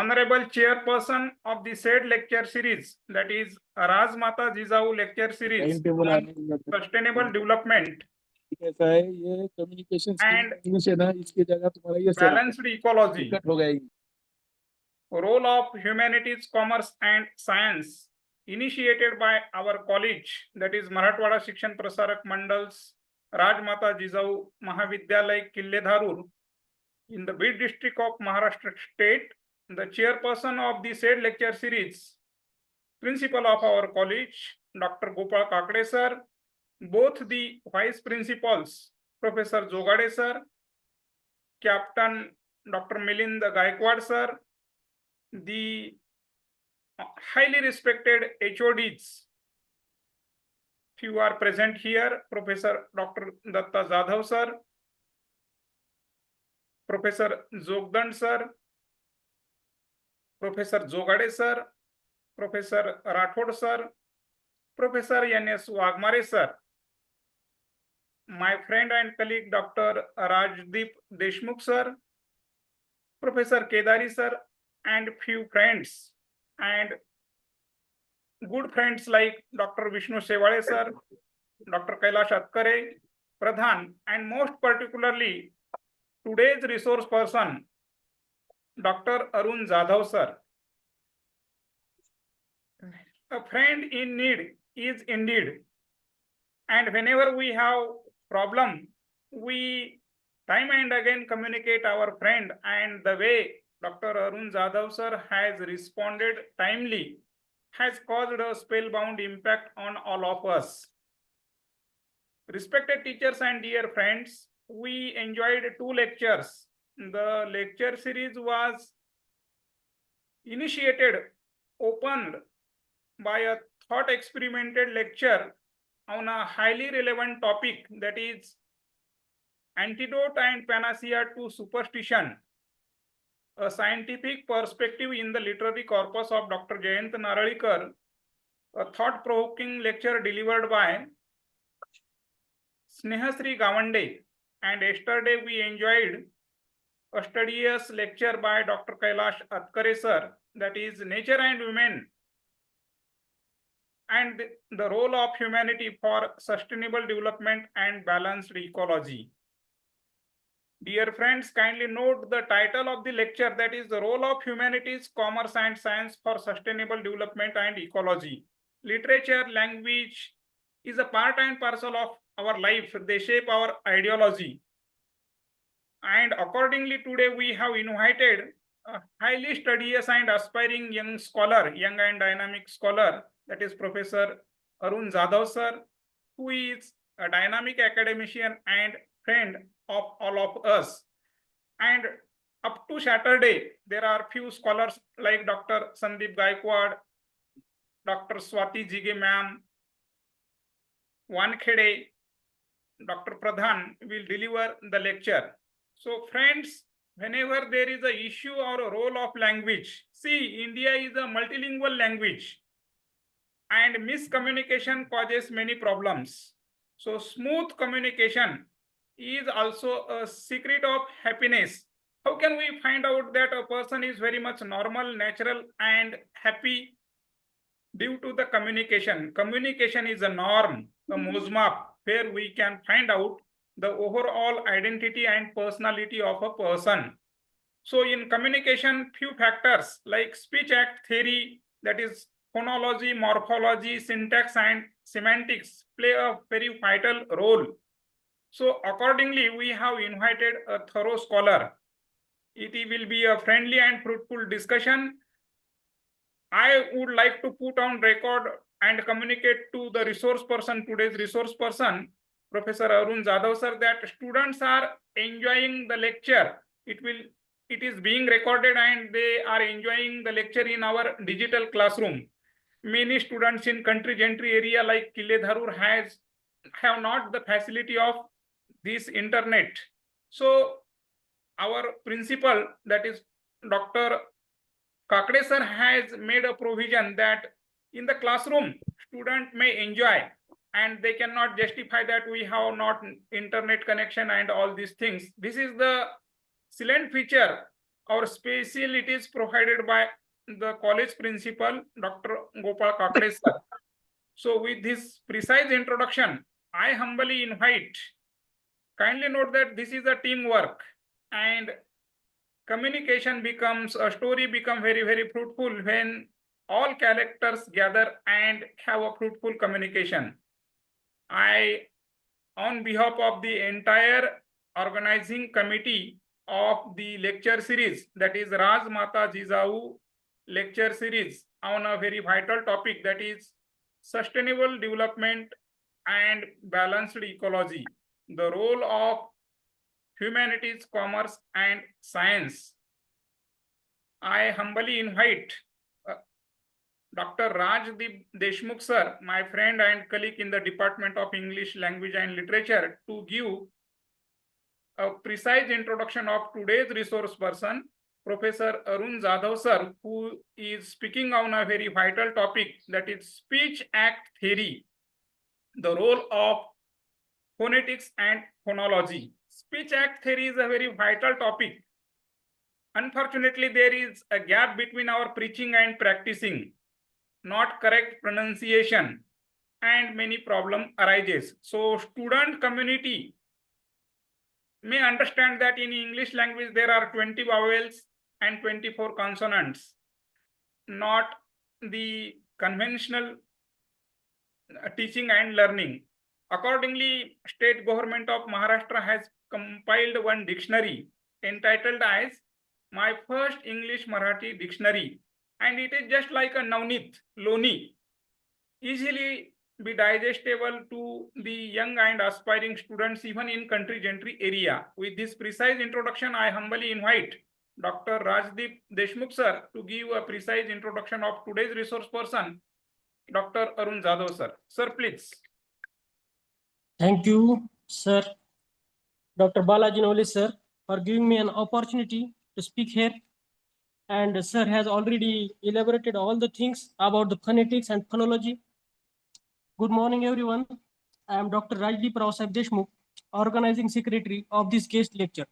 Honorable Chairperson of the said lecture series, that is Rajmata Jijau lecture series on sustainable development कैसा है ये communication and English है ना, इसकी जगह तुम्हारा ये balanced ecology. दिक्कत हो जाएगी. Role of humanities, commerce and science, initiated by our college, that is Marathwada Shikshan Prasarak Mandal's Rajmata Jijau Mahavidyalay Kille Dharur in the Bid district of Maharashtra state. The chairperson of the said lecture series, principal of our college, Dr. Gopal Kakade sir, both the vice principals, Professor Jogade sir, Captain Dr. Milind Gaikwad sir, the highly respected HODs, few are present here, Professor Dr. Datta Jadhav sir, Professor Jogdand sir, Professor Jogade sir, Professor Rathod sir, Professor N.S. Wagmare sir, my friend and colleague Dr. Rajdeep Deshmukh sir, Professor Kedari sir, and few friends and good friends like Dr. Vishnu Sevale sir, Dr. Kailash Atkare, Pradhan, and most particularly today's resource person, Dr. Arun Jadhav sir. A friend in need is indeed, and whenever we have problem, we time and again communicate our friend, and the way Dr. Arun Jadhav sir has responded timely has caused a spellbound impact on all of us. Respected teachers and dear friends, we enjoyed 2 lectures. The lecture series was initiated, opened by a thought experimented lecture on a highly relevant topic, that is antidote and panacea to superstition, a scientific perspective in the literary corpus of Dr. Jayant Naralekar, a thought-provoking lecture delivered by Snehasri Gawande, and yesterday we enjoyed a studious lecture by Dr. Kailash Atkare sir, that is Nature and Women and the role of humanity for sustainable development and balanced ecology. Dear friends, kindly note the title of the lecture, that is the role of humanities, commerce and science for sustainable development and ecology. Literature, language is a part and parcel of our life. They shape our ideology. And accordingly, today we have invited a highly studious and aspiring young scholar, young and dynamic scholar, that is Professor Arun Jadhav sir, who is a dynamic academician and friend of all of us. And up to Saturday, there are few scholars like Dr. Sandeep Gaikwad, Dr. Swati Jige ma'am, Wankhede, Dr. Pradhan will deliver the lecture. So friends, whenever there is an issue or a role of language, see, India is a multilingual language and miscommunication causes many problems. So smooth communication is also a secret of happiness. How can we find out that a person is very much normal, natural and happy? Due to the communication. Communication is a norm, a mosmap, where we can find out the overall identity and personality of a person. So in communication, few factors like speech act theory, that is phonology, morphology, syntax and semantics play a very vital role. So accordingly, we have invited a thorough scholar. It will be a friendly and fruitful discussion. I would like to put on record and communicate to the resource person, today's resource person, Professor Arun Jadhav sir, that students are enjoying the lecture. It is being recorded and they are enjoying the lecture in our digital classroom. Many students in country gentry area like Kille Dharur have not the facility of this internet. So our principal, that is Dr. Kakade sir, has made a provision that in the classroom, student may enjoy, and they cannot justify that we have not internet connection and all these things. This is the silent feature Our special it is provided by the college principal, Dr. Gopal Kakade sir. So with this precise introduction, I humbly invite, kindly note that this is a teamwork and communication becomes, a story become very, very fruitful when all characters gather and have a fruitful communication. I, on behalf of the entire organizing committee of the lecture series, that is Rajmata Jijau lecture series on a very vital topic, that is sustainable development and balanced ecology, the role of humanities, commerce, and science. I humbly invite Dr. Rajdeep Deshmukh sir, my friend and colleague in the Department of English Language and Literature, to give a precise introduction of today's resource person, Professor Arun Jadhav sir, who is speaking on a very vital topic, that is speech act theory, the role of phonetics and phonology. Speech act theory is a very vital topic. Unfortunately, there is a gap between our preaching and practicing, not correct pronunciation, and many problem arises. So student community may understand that in English language there are 20 vowels and 24 consonants, not the conventional teaching and learning. Accordingly, state government of Maharashtra has compiled one dictionary entitled as My First English Marathi Dictionary, and it is just like a Navneet, Loni, easily be digestible to the young and aspiring students even in country gentry area. With this precise introduction, I humbly invite Dr. Rajdeep Deshmukh sir to give a precise introduction of today's resource person, Dr. Arun Jadhav sir. Sir, please. Thank you, sir, Dr. Balaji Noli sir, for giving me an opportunity to speak here. And sir has already elaborated all the things about the phonetics and phonology. Good morning, everyone. I am Dr. Rajdeep Deshmukh, organizing secretary of this guest lecture.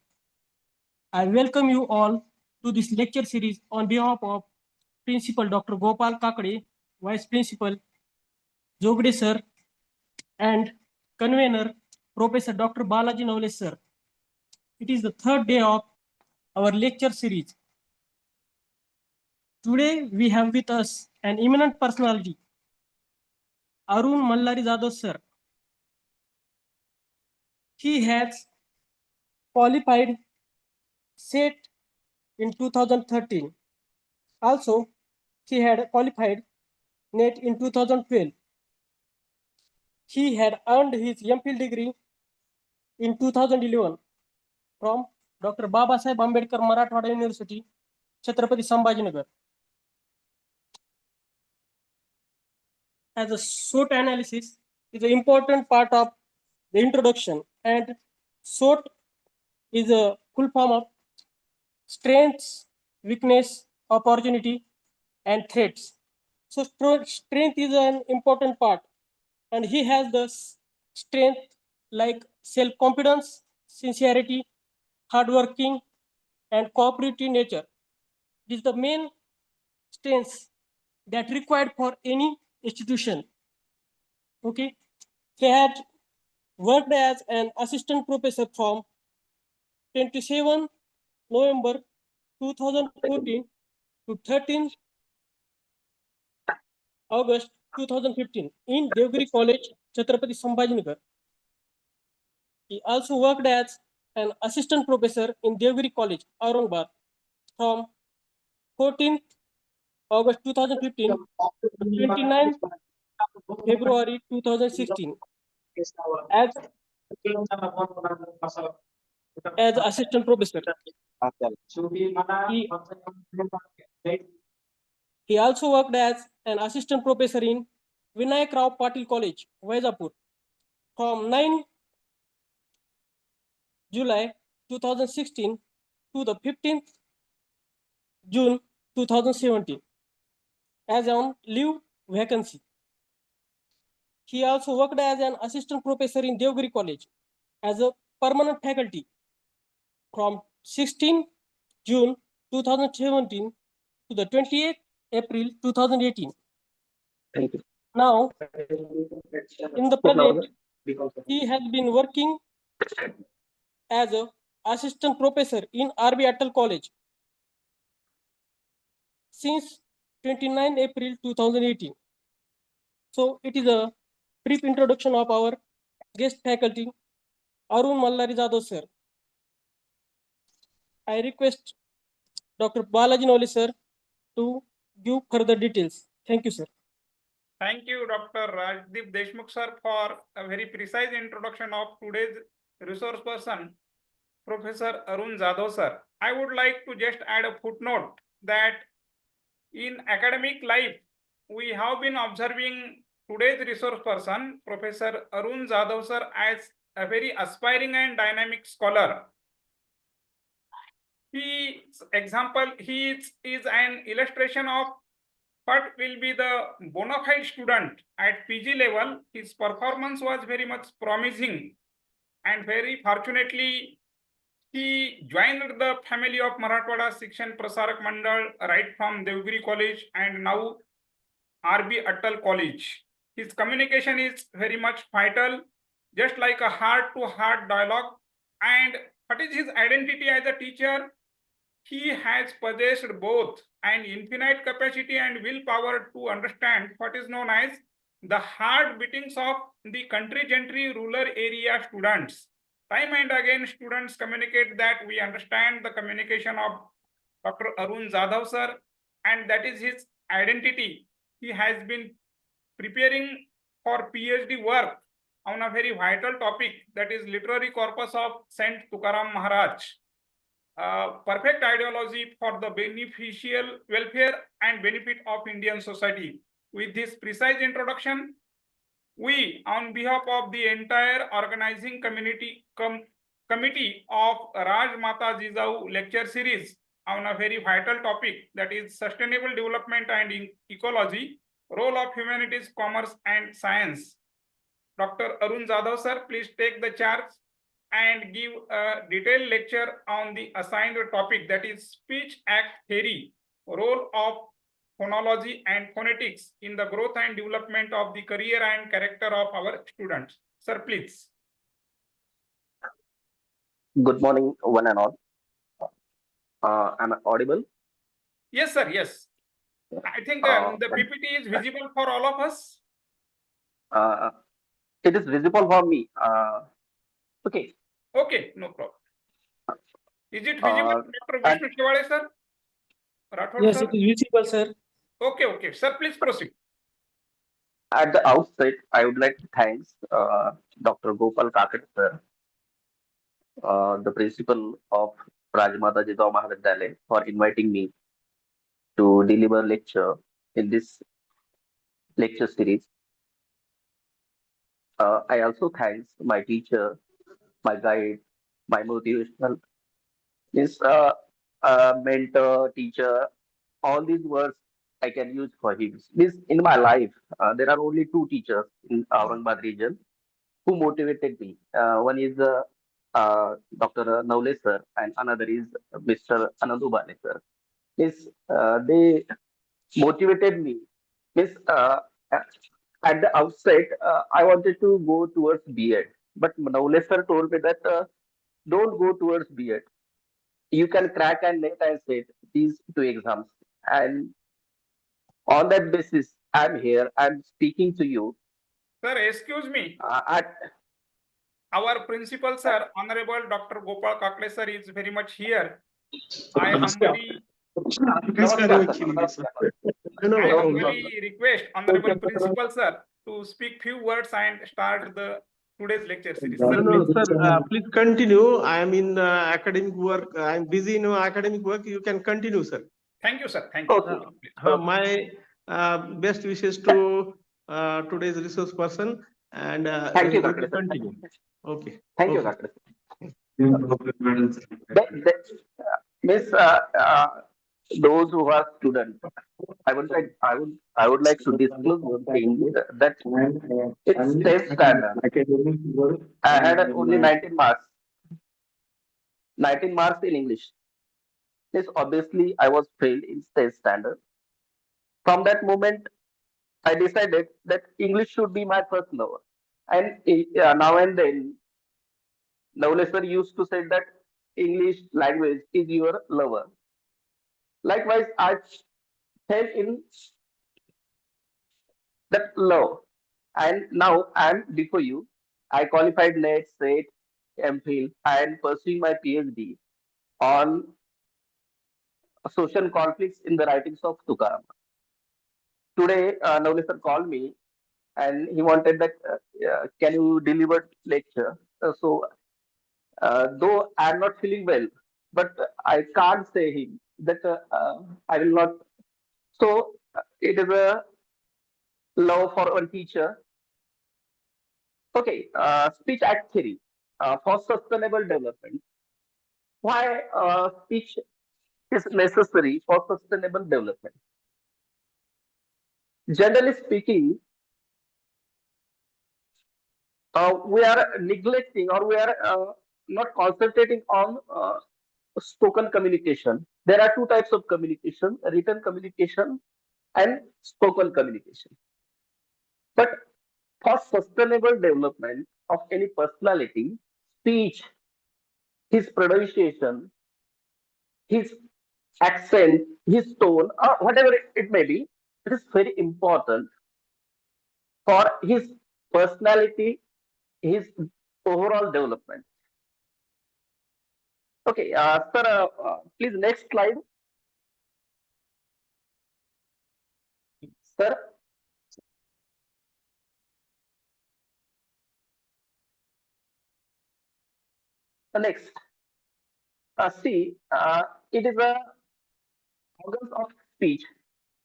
I welcome you all to this lecture series on behalf of Principal Dr. Gopal Kakade, Vice Principal Jogde sir, and convener Professor Dr. Balaji Nole sir. It is the third day of our lecture series. Today we have with us an eminent personality, Arun Mallari Jadhav sir. He has qualified SET in 2013. Also, he had qualified NET in 2012. He had earned his MPhil degree in 2011 from Dr. Babasaheb Ambedkar Marathwada University, Chhatrapati Sambhajinagar. As a SWOT analysis is an important part of the introduction, and SWOT is a full form of strengths, weakness, opportunity, and threats. So strength is an important part, and he has the strength like self-confidence, sincerity, hardworking, and cooperative nature. This is the main strengths that required for any institution. Okay, he had worked as an assistant professor from 27 November 2014 to 13 August 2015 in Devgiri College, Chhatrapati Sambhajinagar. He also worked as an assistant professor in Devgiri College, Aurangabad from 14th August 2015 to 29th February 2016 as assistant professor. He also worked as an assistant professor in Vinayak Rao Patil College, Vaizapur from 9 July 2016 to the 15th June 2017 as on leave vacancy. He also worked as an assistant professor in Devgiri College as a permanent faculty from 16 June 2017 to the 28th April 2018. Thank you. Now, in the present, he has been working as an assistant professor in RB Atal College since 29 April 2018. So it is a brief introduction of our guest faculty, Arun Mallari Jadhav sir. I request Dr. Balaji Nole sir to give further details. Thank you, sir. Thank you, Dr. Rajdeep Deshmukh sir, for a very precise introduction of today's resource person, Professor Arun Jadhav sir. I would like to just add a footnote that in academic life, we have been observing today's resource person, Professor Arun Jadhav sir, as a very aspiring and dynamic scholar. His example, he is an illustration of what will be the bona fide student at PG level. His performance was very much promising, and very fortunately, he joined the family of Marathwada Shikshan Prasarak Mandal right from Devgiri College and now RB Atal College. His communication is very much vital, just like a heart-to-heart dialogue. And what is his identity as a teacher? He has possessed both an infinite capacity and willpower to understand what is known as the heart beatings of the country gentry rural area students. Time and again, students communicate that we understand the communication of Dr. Arun Jadhav sir, and that is his identity. He has been preparing for PhD work on a very vital topic, that is literary corpus of Saint Tukaram Maharaj. Perfect ideology for the beneficial welfare and benefit of Indian society. With this precise introduction, we, on behalf of the entire organizing committee of Rajmata Jijau lecture series on a very vital topic, that is sustainable development and ecology, role of humanities, commerce and science. Dr. Arun Jadhav sir, please take the charge and give a detailed lecture on the assigned topic, that is speech act theory, role of phonology and phonetics in the growth and development of the career and character of our students. Sir, please. Good morning, one and all. Am I audible? Yes, sir. Yes. I think the PPT is visible for all of us. It is visible for me. Okay. Okay, no problem. Is it visible, Dr. Vishnu Shivale, sir? Rathod, Yes, sir? it is visible, sir. Okay, okay. Sir, please proceed. At the outset, I would like to thank Dr. Gopal Kakad sir, the principal of Rajmata Jijau Mahavidyalaya, for inviting me to deliver lecture in this lecture series. I also thanks my teacher, my guide, my motivational mentor, teacher. All these words I can use for him. This in my life, there are only two teachers in Aurangabad region who motivated me. One is Dr. Naule sir, and another is Mr. Anandubane sir. They motivated me. Means, at the outset, I wanted to go towards B.Ed, but Naule sir told me that don't go towards B.Ed. You can crack and net and set these two exams, and on that basis, I'm here. I'm speaking to you. Sir, excuse me. At Our principal, sir, Honorable Dr. Gopal Kakle, sir, is very much here. I humbly request Honorable Principal, sir, to speak few words and start the today's lecture series. Sir, No, please. sir, please continue. I am in academic work. I am busy in academic work. You can continue, sir. Thank you, sir. Thank you. Okay. My best wishes to today's resource person, and Thank you, we Dr. will continue. Okay. Thank you, Okay. Dr. Miss, those who are students, I would like to disclose one thing that it's state standard. I had only 19 marks in English. Yes, obviously, I was failed in state standard. From that moment, I decided that English should be my first love. And now and then, Navleswar used to say that English language is your lover. Likewise, I fell in that love. And now I'm before you. I qualified NET, SET, MPhil, and pursuing my PhD on social conflicts in the writings of Tukaram. Today, Navleswar called me and he wanted that, can you deliver lecture? Though I'm not feeling well, but I can't say him that I will not. So it is a love for one teacher. Okay, speech act theory for sustainable development. Why speech is necessary for sustainable development? Generally speaking, we are neglecting or we are not concentrating on spoken communication. There are two types of communication: written communication and spoken communication. But for sustainable development of any personality, speech, his pronunciation, his accent, his tone, or whatever it may be, it is very important for his personality, his overall development. Okay, sir, please next slide. Sir, next. See, it is a organs of speech.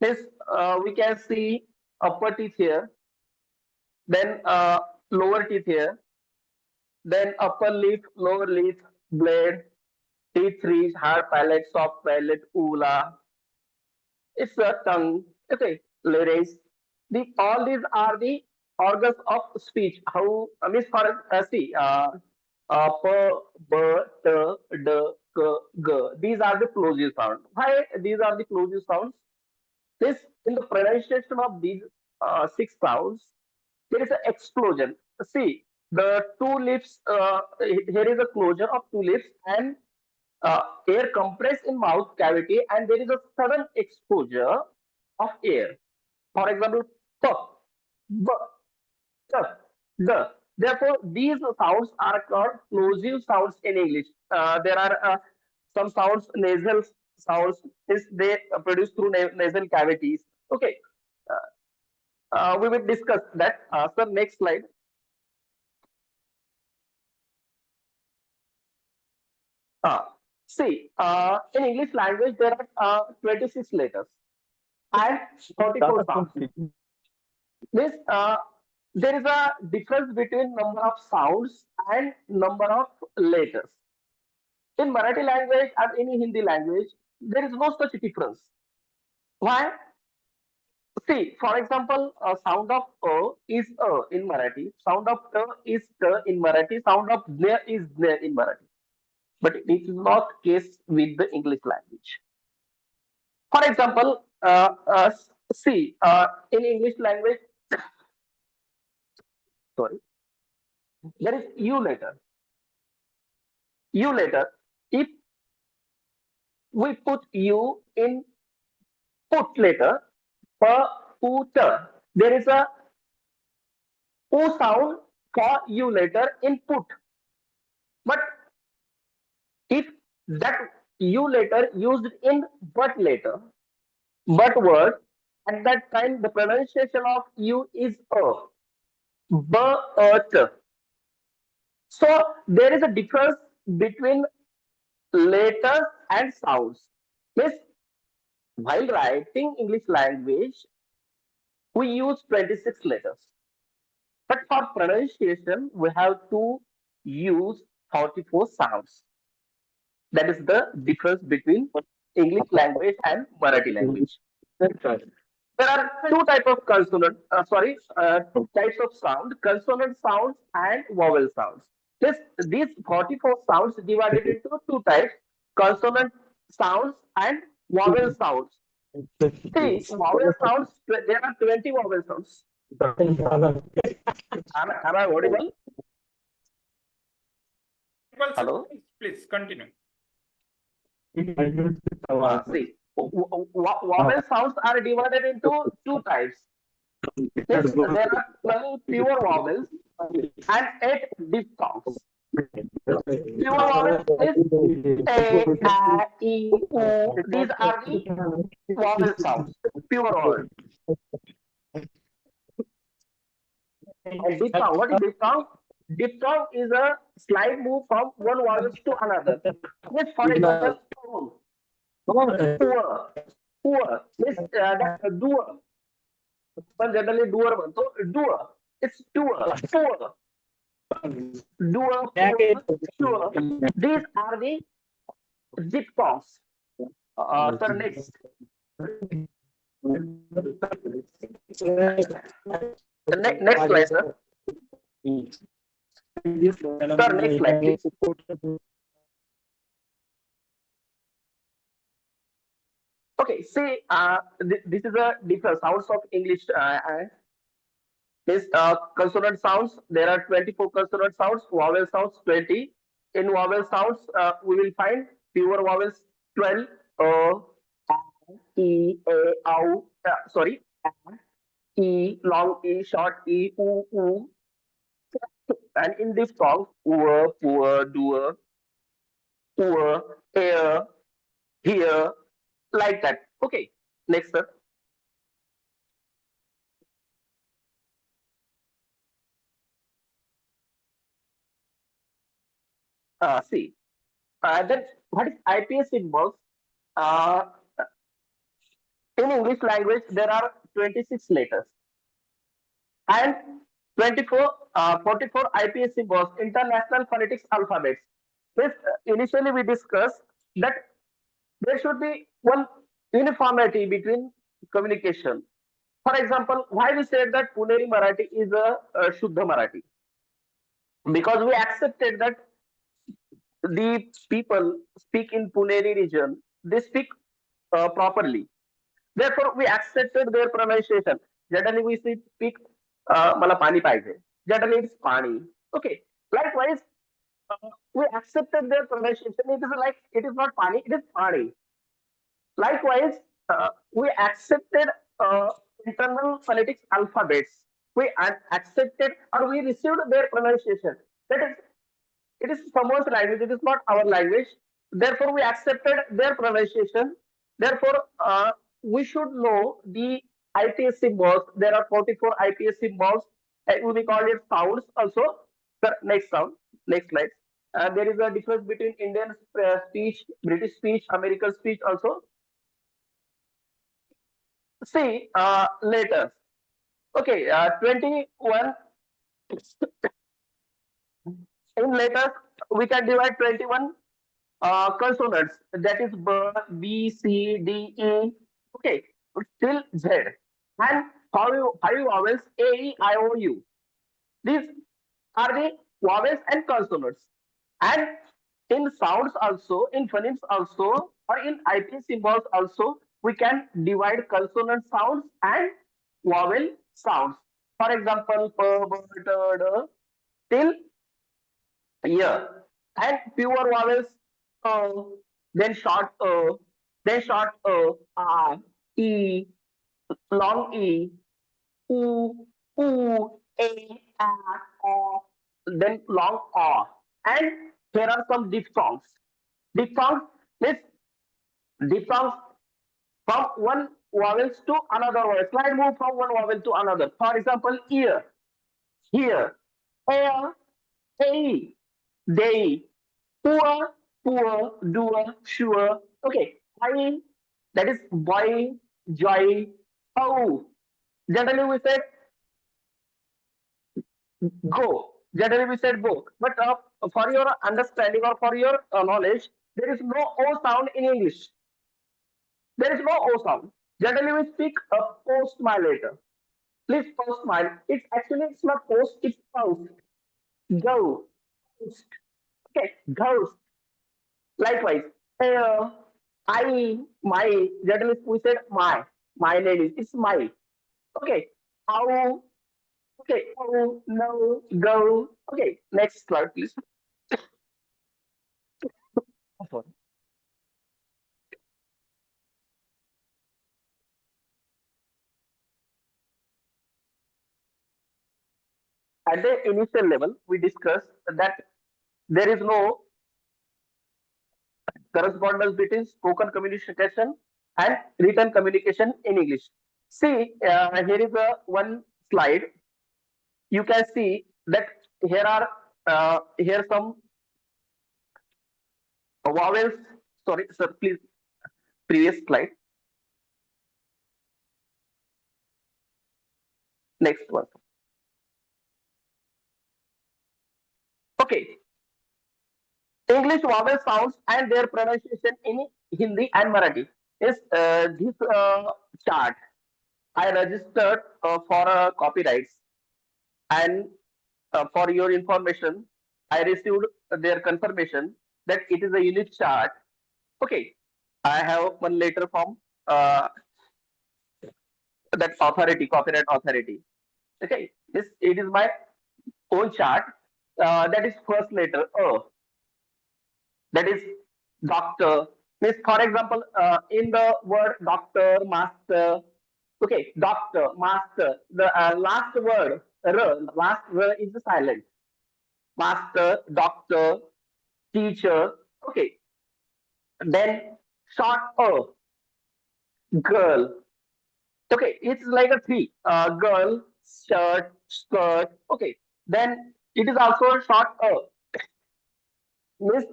Yes, we can see upper teeth here, then lower teeth here, then upper lip, lower lip, blade, teeth ridge, hard palate, soft palate, uvula. It's a tongue. Okay, larynx. All these are the organs of speech. How means for see, p, b, t, d, k, g. These are the plosive sounds. Why these are the plosive sounds? This in the pronunciation of these six sounds, there is an explosion. See, the two lips. Here is a closure of two lips, and air compressed in mouth cavity, and there is a sudden exposure of air. For example, p, b, t, d. Therefore, these sounds are called plosive sounds in English. There are some sounds, nasal sounds, is they produce through nasal cavities. Okay, we will discuss that. Sir, next slide. Uh, See, in English language, there are 26 letters and 44 sounds. Means there is a difference between number of sounds and number of letters. In Marathi language and in Hindi language, there is no such difference. Why? See, for example, sound of is in Marathi, sound of is in Marathi, sound of is in Marathi. But it is not case with the English language. For example, see, in English language, sorry, there is U letter. U letter. If we put U in put letter, put, there is a U sound for U letter in put. But if that U letter used in but letter, but word, at that time the pronunciation of U is but. So there is a difference between letters and sounds. Means while writing English language, we use 26 letters. But for pronunciation, we have to use 44 sounds. That is the difference between English language and Marathi language. There are two types of consonant, two types of sound, consonant sounds and vowel sounds. These 44 sounds divided into two types, consonant sounds and vowel sounds. See, vowel sounds, there are 20 vowel sounds. Am I audible? Well, sir, Hello? please continue. See, vowel sounds are divided into two types. Means there are 12 pure vowels and 8 diphthongs. Pure vowels is a, e, u. These are the vowel sounds, pure vowels. And diphthong, what is diphthong? Diphthong is a slight move from one vowel to another. Yes, for example, tone, poor, poor, means that doer. पण generally doer म्हणतो, doer. It's doer, poor, doer, poor, sure. These are the diphthongs. Sir, next. Next slide, sir. Sir, next slide, please. Okay, see, this is a different sounds of English. This consonant sounds. There are 24 consonant sounds. Vowel sounds 20. In vowel sounds, we will find pure vowels 12. E, a, ow. Sorry. E, long E, short E, oo. And in this song, poor, doer, poor, air, here, like that. Okay, next, sir. See, then what is IPS symbols? Uh, in English language, there are 26 letters and 24, 44 IPS symbols, International Phonetics Alphabets. This initially we discussed that there should be one uniformity between communication. For example, why we said that Puneri Marathi is a Shuddha Marathi? Because we accepted that the people speak in Puneri region, they speak properly. Therefore, we accepted their pronunciation. Generally, we speak "Mala pani pahiजे." Generally, it's pani. Okay. Likewise, we accepted their pronunciation. It is like it is not pani, it is pani. Likewise, we accepted internal phonetics alphabets. We accepted or we received their pronunciation. That is, it is someone's language. It is not our language. Therefore, we accepted their pronunciation. Therefore, we should know the IPS symbols. There are 44 IPS symbols. We call it sounds also. Sir, next sound. Next slide. There is a difference between Indian speech, British speech, American speech also. See, letters. Okay, 21. In letters, we can divide 21 consonants. That is B, C, D, E. Okay, till Z. And five vowels A, E, I, O, U. These are the vowels and consonants. And in sounds also, in phonemes also, or in IP symbols also, we can divide consonant sounds and vowel sounds. For example, p, b, t, d, till yeah. And pure vowels, then short then short r, e, long e, u, a, o, then long o. And here are some diphthongs. Diphthongs is diphthongs from one vowels to another vowel. Slide move from one vowel to another. For example, ear, here, air, a, they, poor, doer, sure. Okay, I, that is boy, joy, oh. Generally we said go. Generally we said go. But for your understanding or for your knowledge, there is no O sound in English. There is no O sound. Generally we speak a post smile later. Please post smile. It's not post, it's post. Go. Post. Okay, ghost. Likewise, air, my, journalist, we said my name is, it's my. Okay. How, okay, oh, no, go. Okay, next slide, please. Sorry. At the initial level, we discussed that there is no correspondence between spoken communication and written communication in English. See, here is a one slide. You can see that here are here some vowels. Sorry, sir, please, previous slide. Next one. Okay, English vowel sounds and their pronunciation in Hindi and Marathi. Is this chart I registered for copyrights, and for your information, I received their confirmation that it is a unique chart. Okay, I have one letter from that authority, copyright authority. Okay, this it is my own chart. That is first letter that is doctor. Means, for example, in the word doctor, master. Okay, doctor, master. The last word, last word is silent. Master, doctor, teacher. Okay, then short girl. Okay, it's like a three. Girl, shirt, skirt. Okay, then it is also short means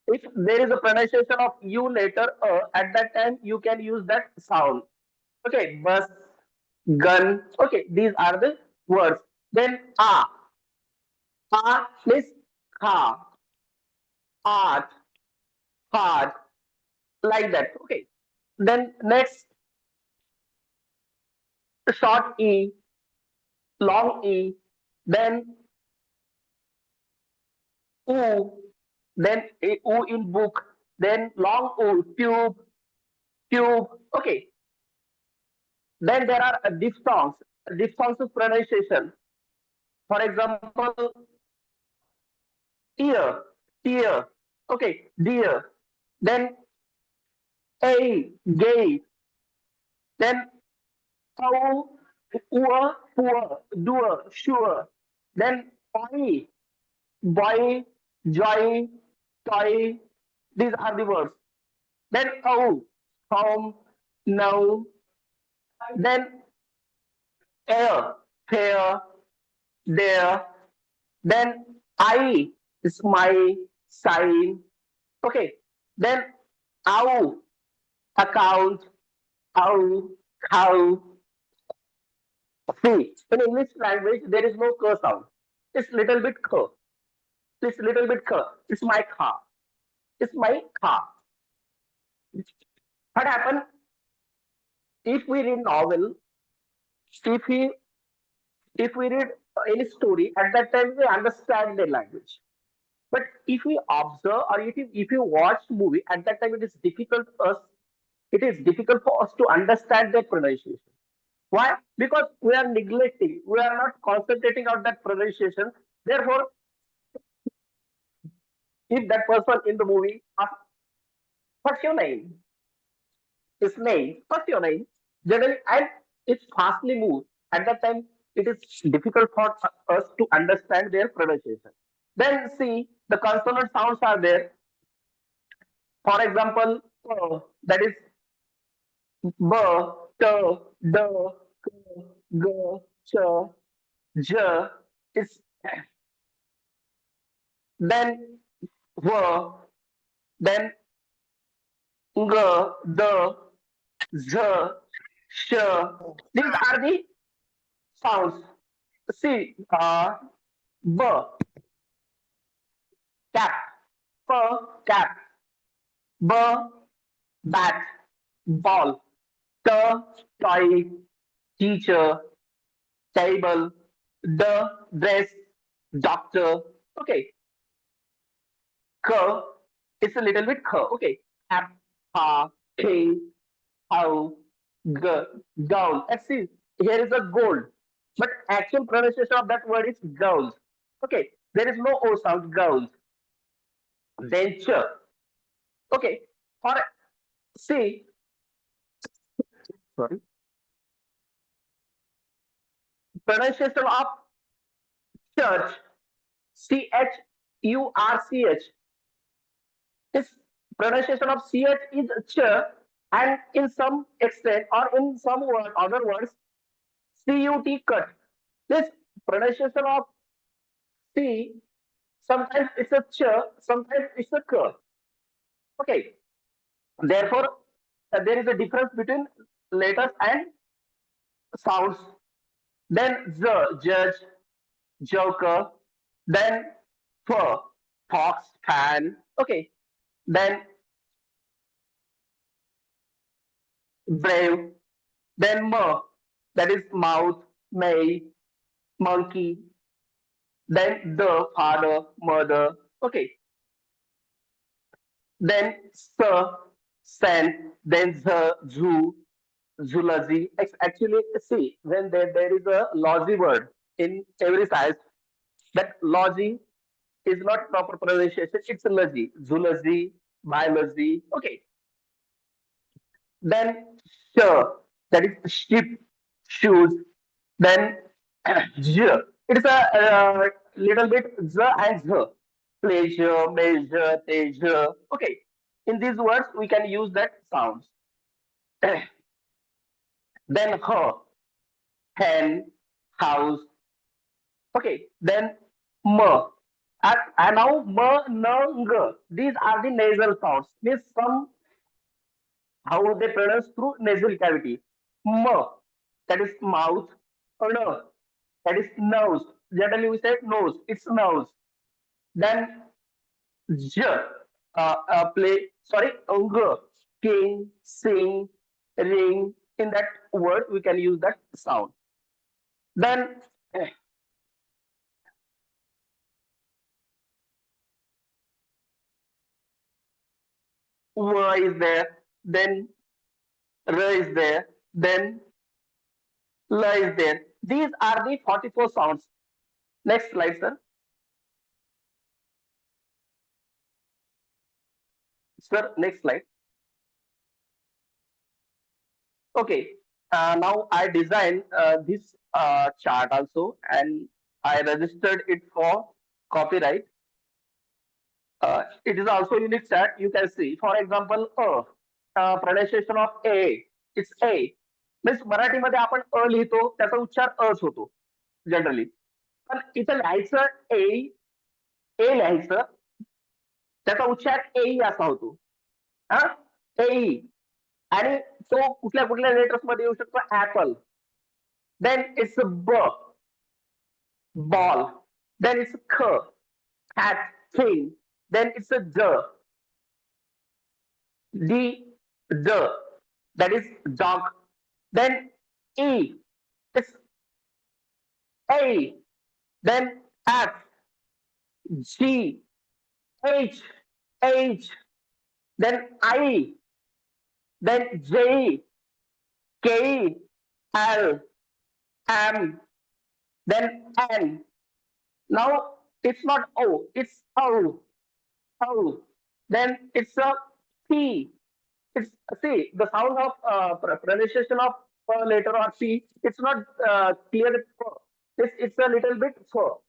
if there is a pronunciation of u later at that time you can use that sound. Okay, bus, gun. Okay, these are the words. Then means car, art, hard, like that. Okay, then next short e, long e, then oo, then oo in book, then long o, tube, tube. Okay, then there are diphthongs of pronunciation. For example, ear, tear. Okay, dear. Then a, gay. Then how, poor, doer, sure. Then boy, joy, toy. These are the words. Then home, now. Then air, fair, there. Then I is my sign. Okay. Then ow, account, ow, cow. See, in English language there is no k sound. It's little bit k. It's little bit k. It's my car. It's my car. What happened if we read novel? If we if we read any story, at that time we understand the language. But if we observe or if you watch movie, at that time it is difficult for us to understand their pronunciation. Why? Because we are neglecting, we are not concentrating on that pronunciation. Therefore, if that person in the movie asks, what's your name? His name, what's your name? Generally, and it's fastly moved. At that time, it is difficult for us to understand their pronunciation. Then see the consonant sounds are there. For example, that is b, t, d, k, g, ch, j. It's then v, then g, d, z, sh. These are the sounds. See, b, cap, f, cap, b, bat, ball, t, toy, teacher, table, the dress, doctor. Okay, k, it's a little bit k. Okay, app, ha, king, how, g, gown. Let's see, here is a gold, but actual pronunciation of that word is gowns. Okay, there is no O sound, gowns. Then ch. Okay, for see, sorry, pronunciation of church, church. This pronunciation of ch is ch, and in some extent or in some other words, cut cut. This pronunciation of c, sometimes it's a ch, sometimes it's a k. Okay, therefore there is a difference between letters and sounds. Then the judge, joker, then for fox, fan. Okay, then brave, then that is mouth, may, monkey, then the father, mother. Okay, then sir, sand, then the zoo, zoology. Actually, see, when there is a logy word in every science, that logy is not proper pronunciation, it's a logy, zoology, biology. Okay, then sure, that is sheep, shoes, then j. It's a little bit z and z. Pleasure, measure, pleasure. Okay, in these words we can use that sounds. Then her, hen, house. Okay, then m. And now m, n, g. These are the nasal sounds. Means some how they pronounce through nasal cavity. M, that is mouth. N, that is nose. Generally we say nose. It's nose. Then j, play. Sorry, g, king, sing, ring. In that word we can use that sound. Then w is there. Then r is there. Then l is there. These are the 44 sounds. Next slide, sir. Sir, next slide. Okay. Now I designed this chart also, and I registered it for copyright. It is also unique chart. You can see, for example, pronunciation of a. It's a. Means मराठीमध्ये आपण अ लिहितो त्याचा उच्चार अच होतो generally. पण इथं लिहायचं ए लिहायचं त्याचा उच्चार ए असा होतो. हा ए. आणि तो कुठल्या कुठल्या लेटर्स मध्ये येऊ शकतो ऍपल. देन इट्स ब, बॉल. देन इट्स ख, cat, king. Then it's a the, that is dog. Then e, it's a. Then f, g, h. Then I, then j, k, l, m, then n. Now it's not o, it's o. Then it's a p. It's see the sound of pronunciation of letter or p. It's not clear. It's a little bit f.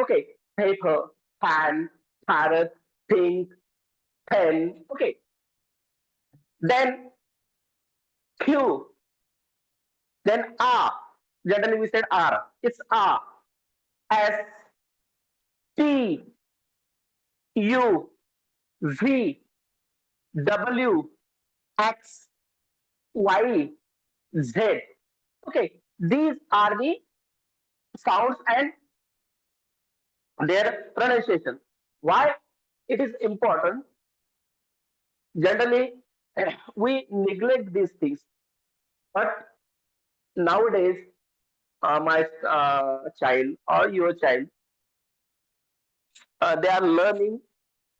Okay, paper, pan, parrot, pink, pen. Okay, then q, then r. Generally we said r. It's r. S, t, u, v, w, x, y, z. Okay, these are the sounds and their pronunciation. Why it is important? Generally, we neglect these things, but nowadays, my child or your child, they are learning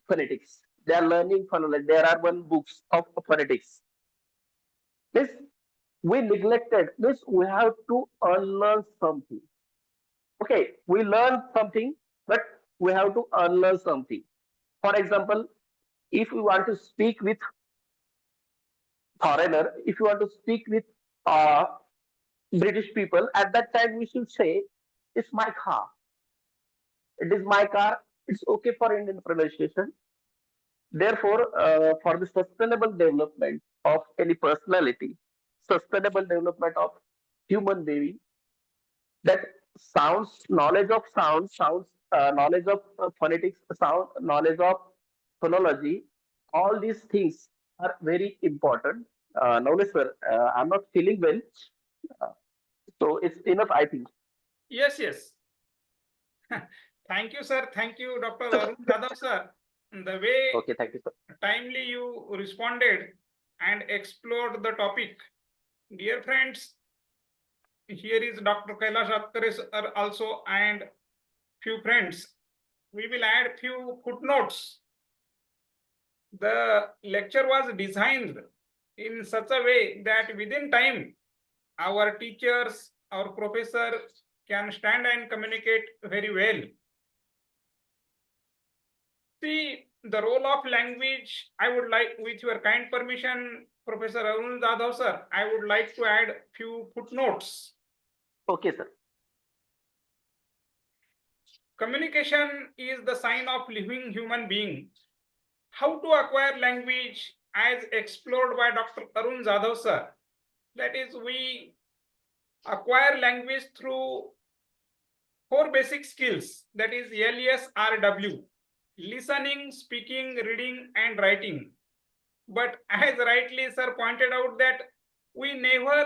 phonetics. They are learning phonology. There are one books of phonetics. This we neglected. This we have to unlearn something. Okay, we learn something, but we have to unlearn something. For example, if we want to speak with foreigner, if you want to speak with uh, British people, at that time we should say, "It's my car. It is my car." It's okay for Indian pronunciation. Therefore, for the sustainable development of any personality, sustainable development of human being, that sounds, knowledge of phonetics, sound knowledge of phonology, all these things are very important. Now, sir, I'm not feeling well, uh, so it's enough, I think. Yes, yes. Thank you, sir. Thank you, Dr. Arun Jadhav, sir. The way Okay, thank you, sir. timely you responded and explored the topic. Dear friends, here is Dr. Kailash Atkare sir also and few friends. We will add few footnotes. The lecture was designed in such a way that within time, our teachers, our professor can stand and communicate very well. See, the role of language, I would like, with your kind permission, Professor Arun Jadhav sir, I would like to add few footnotes. Okay, sir. Communication is the sign of living human being. How to acquire language as explored by Dr. Arun Jadhav sir. That is, we acquire language through four basic skills. That is LSRW: listening, speaking, reading, and writing. But as rightly sir pointed out that we never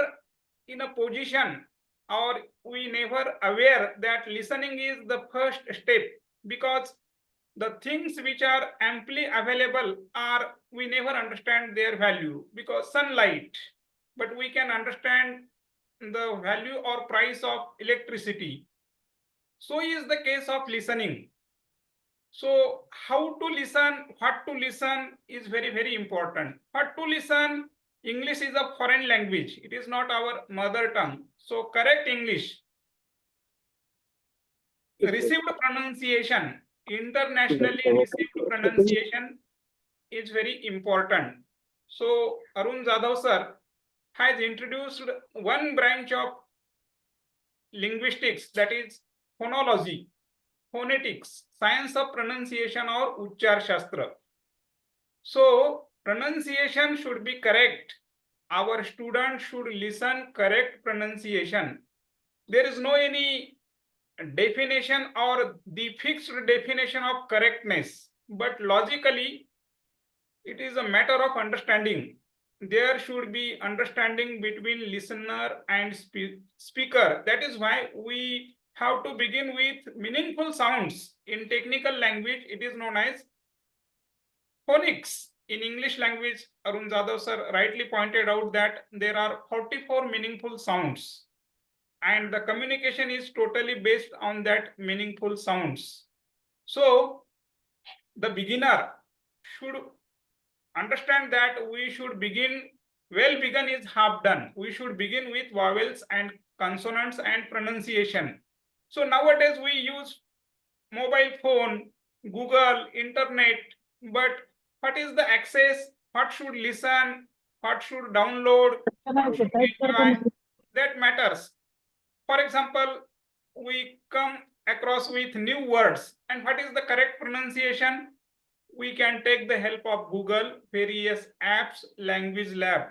in a position or we never aware that listening is the first step, because the things which are amply available are, we never understand their value, because sunlight, but we can understand the value or price of electricity. So is the case of listening. So how to listen, what to listen is very, very important. What to listen, English is a foreign language. It is not our mother tongue. So correct English. Received pronunciation, internationally received pronunciation is very important. So Arun Jadhav sir has introduced one branch of linguistics, that is phonology, phonetics, science of pronunciation or Uchchar Shastra. So pronunciation should be correct. Our students should listen correct pronunciation. There is no any definition or the fixed definition of correctness, but logically it is a matter of understanding. There should be understanding between listener and speaker. That is why we have to begin with meaningful sounds. In technical language, it is known as phonics. In English language, Arun Jadhav sir rightly pointed out that there are 44 meaningful sounds, and the communication is totally based on that meaningful sounds. So the beginner should understand that we should begin, well begun is half done. We should begin with vowels and consonants and pronunciation. So nowadays we use mobile phone, Google, internet, but what is the access? What should listen? What should download? What should enjoy? That matters. For example, we come across with new words, and what is the correct pronunciation? We can take the help of Google, various apps, language lab.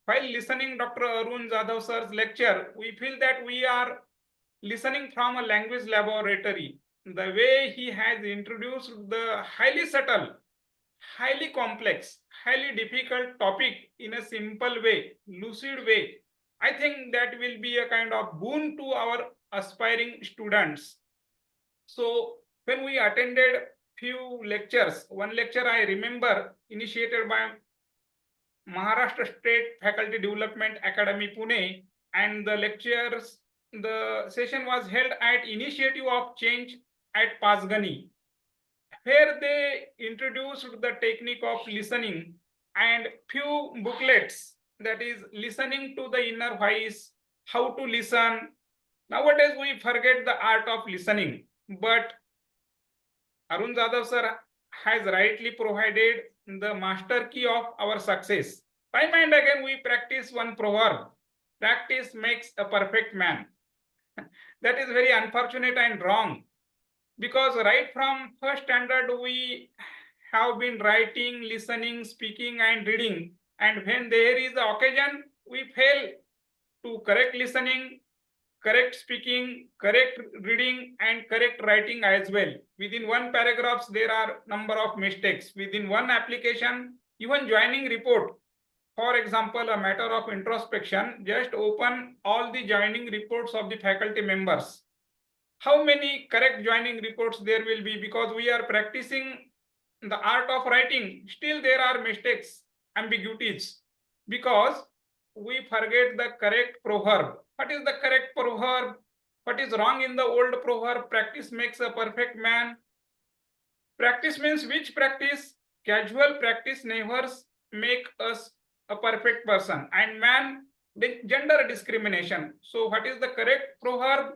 While listening Dr. Arun Jadhav sir's lecture, we feel that we are listening from a language laboratory. The way he has introduced the highly subtle, highly complex, highly difficult topic in a simple way, lucid way, I think that will be a kind of boon to our aspiring students. So when we attended few lectures, one lecture I remember initiated by Maharashtra State Faculty Development Academy Pune, and the session was held at Initiative of Change at Pasgani. where they introduced the technique of listening and few booklets, that is listening to the inner voice, how to listen. Nowadays we forget the art of listening, but Arun Jadhav sir has rightly provided the master key of our success. Time and again we practice one proverb: practice makes a perfect man. That is very unfortunate and wrong, because right from first standard we have been writing, listening, speaking and reading, and when there is the occasion we fail to correct listening, correct speaking, correct reading and correct writing as well. Within one paragraphs there are number of mistakes. Within one application, even joining report, for example, a matter of introspection, just open all the joining reports of the faculty members. How many correct joining reports there will be? Because we are practicing the art of writing, still there are mistakes, ambiguities, because we forget the correct proverb. What is the correct proverb? What is wrong in the old proverb? Practice makes a perfect man. Practice means which practice? Casual practice never make us a perfect person. And man, the gender discrimination. So what is the correct proverb?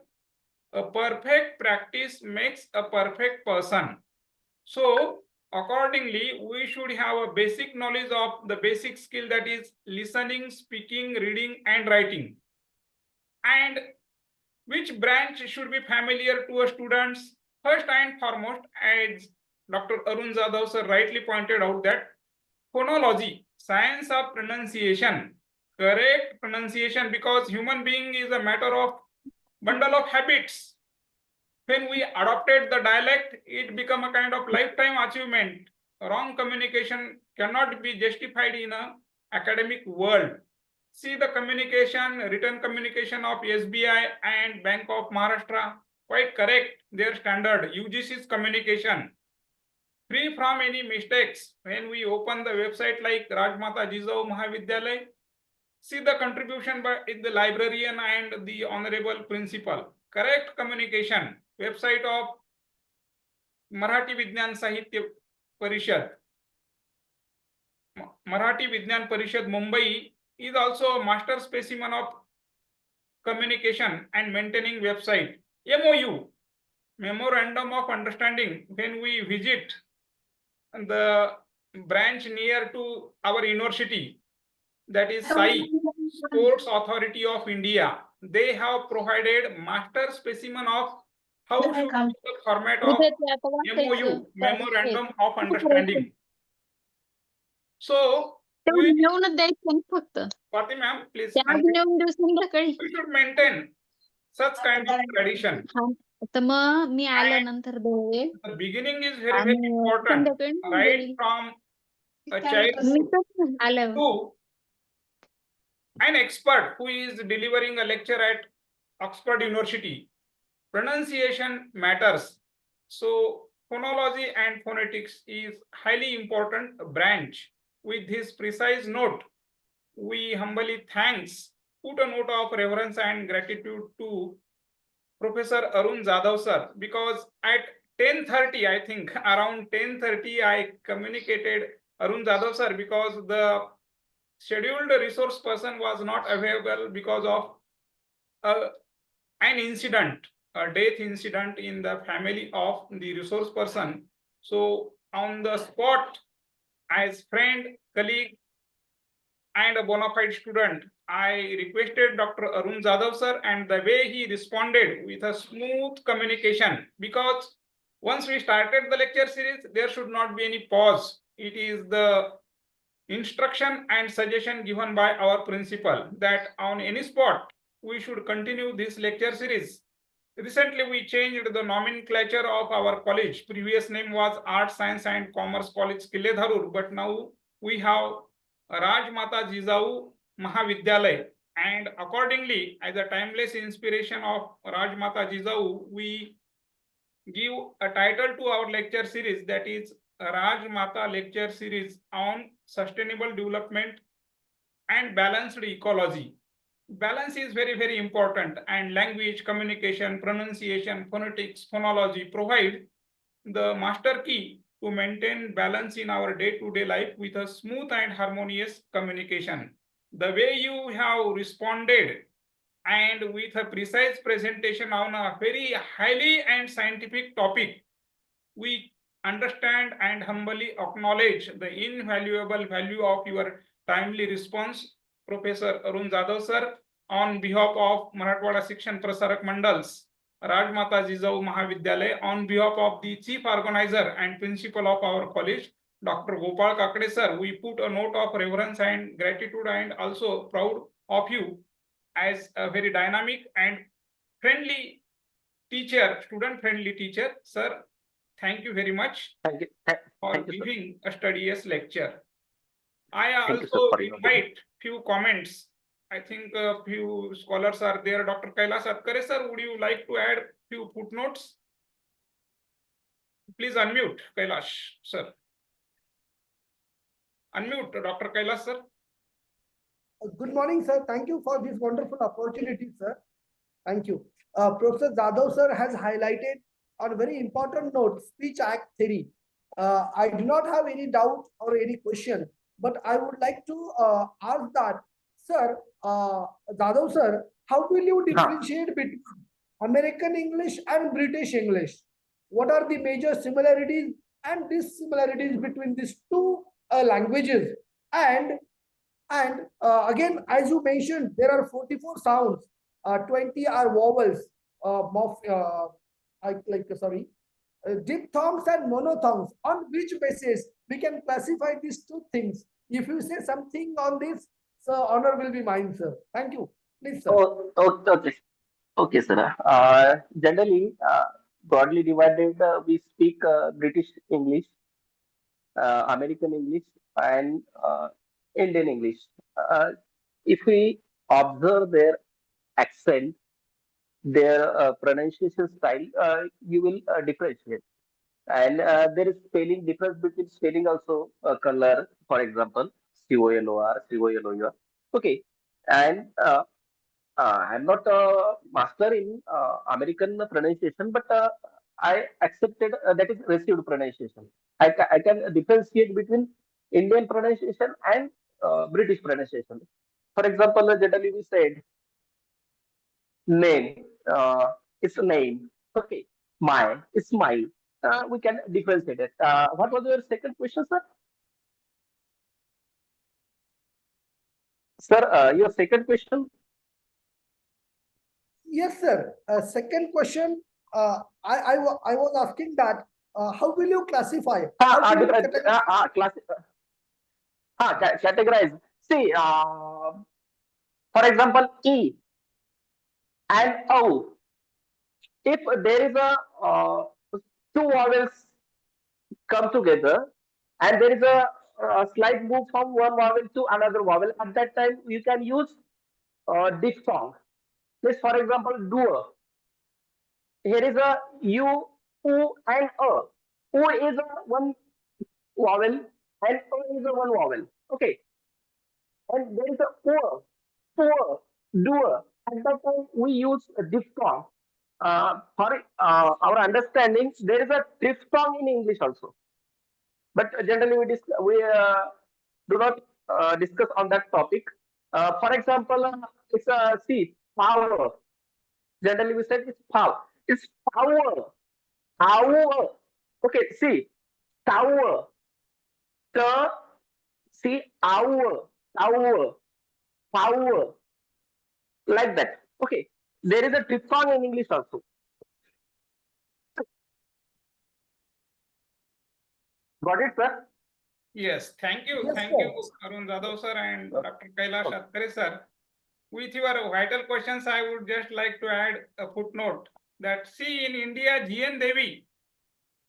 A perfect practice makes a perfect person. So accordingly, we should have a basic knowledge of the basic skill, that is listening, speaking, reading and writing. And which branch should be familiar to our students? First and foremost, as Dr. Arun Jadhav sir rightly pointed out, that phonology, science of pronunciation, correct pronunciation, because human being is a matter of bundle of habits. When we adopted the dialect, it become a kind of lifetime achievement. Wrong communication cannot be justified in a academic world. See the communication, written communication of SBI and Bank of Maharashtra, quite correct, their standard, UGC's communication, free from any mistakes. When we open the website like Rajmata Jijau Mahavidyalay, see the contribution by the librarian and the honorable principal. Correct communication, website of Marathi Vignan Sahitya Parishad, Marathi Vignan Parishad Mumbai is also a master specimen of communication and maintaining website. MOU, Memorandum of Understanding, when we visit the branch near to our university, that is SAI, Sports Authority of India, they have provided master specimen of how should be the format of MOU, Memorandum of Understanding. So we, नेऊनच द्यायचं ना फक्त Swati ma'am, please ते आज continue. नेऊन देऊ संध्याकाळी We should maintain such kind of tradition. हा, तर मग मी आल्यानंतर देईल The beginning is very, आणि very important, संध्याकाळी नेऊन right देईल. from a child मी कसं आल्यावर to an expert who is delivering a lecture at Oxford University. Pronunciation matters. So phonology and phonetics is highly important branch. With this precise note, we humbly thanks, put a note of reverence and gratitude to Professor Arun Jadhav sir, because at 10:30, I think around 10:30, I communicated Arun Jadhav sir, because the scheduled resource person was not available because of an incident, a death incident in the family of the resource person. So on the spot, as friend, colleague, and a bona fide student, I requested Dr. Arun Jadhav sir, and the way he responded with a smooth communication, because once we started the lecture series, there should not be any pause. It is the instruction and suggestion given by our principal that on any spot, we should continue this lecture series. Recently, we changed the nomenclature of our college. Previous name was Arts, Science and Commerce College, Kiledharur, but now we have Rajmata Jijau Mahavidyalay. And accordingly, as a timeless inspiration of Rajmata Jijau, we give a title to our lecture series, that is Rajmata Lecture Series on Sustainable Development and Balanced Ecology. Balance is very, very important, and language, communication, pronunciation, phonetics, phonology provide the master key to maintain balance in our day-to-day life with a smooth and harmonious communication. The way you have responded and with a precise presentation on a very highly and scientific topic, we understand and humbly acknowledge the invaluable value of your timely response, Professor Arun Jadhav sir, on behalf of Marathwada Shikshan Prasarak Mandals, Rajmata Jijau Mahavidyalay, on behalf of the chief organizer and principal of our college, Dr. Gopal Kakade sir, we put a note of reverence and gratitude and also proud of you as a very dynamic and friendly teacher, student-friendly teacher. Sir, thank you very much Thank you. for Thank you, sir. giving a studious lecture. I Thank you, sir, also for your invite few comments. I think a few scholars are there. Dr. Kailash Atkare sir, would you like to add few footnotes? Please unmute, Kailash sir. Unmute, Dr. Kailash sir. Good morning, sir. Thank you for this wonderful opportunity, sir. Thank you. Professor Jadhav, sir, has highlighted on a very important note, speech act theory. I do not have any doubt or any question, but I would like to ask that, sir, Jadhav, sir, how will you differentiate between American English and British English? What are the major similarities and dissimilarities between these two languages? And again, as you mentioned, there are 44 sounds, 20 are vowels, diphthongs and monophthongs. On which basis we can classify these two things? If you say something on this, sir, honor will be mine, sir. Thank you. Please, sir. Okay. Okay, sir. Generally, broadly divided, we speak British English, American English, and Indian English. If we observe their accent, their pronunciation style, you will differentiate. And there is spelling difference between spelling also, color, for example, COLOR, COLOUR. Okay, and I'm not a master in American pronunciation, but I accepted that is received pronunciation. I can differentiate between Indian pronunciation and British pronunciation. For example, generally we said name, it's a name. Okay, my, it's my. We can differentiate it. What was your second question, sir? Sir, your second question? Yes, sir. Second question, I was asking that, how will you classify? How will you Categorize. See, for example, E and O. If there is a two vowels come together and there is a slight move from one vowel to another vowel, at that time you can use diphthong. Let's, for example, duo. Here is a U, U, and A. U is a one vowel and A is a one vowel. Okay. And there is a poor, doer. At that time, we use a diphthong. For our understanding, there is a diphthong in English also. But generally, we do not discuss on that topic. For example, it's a see power. Generally, we said it's power. It's power. Power. Okay, see tower. The see hour. Tower. Power. Like that. Okay. There is a diphthong in English also. Got it, sir? Yes, thank you. Yes, Thank sir. you, Arun Jadhav sir and Dr. Kailash Atkare sir. With your vital questions, I would just like to add a footnote that see in India, G.N. Devi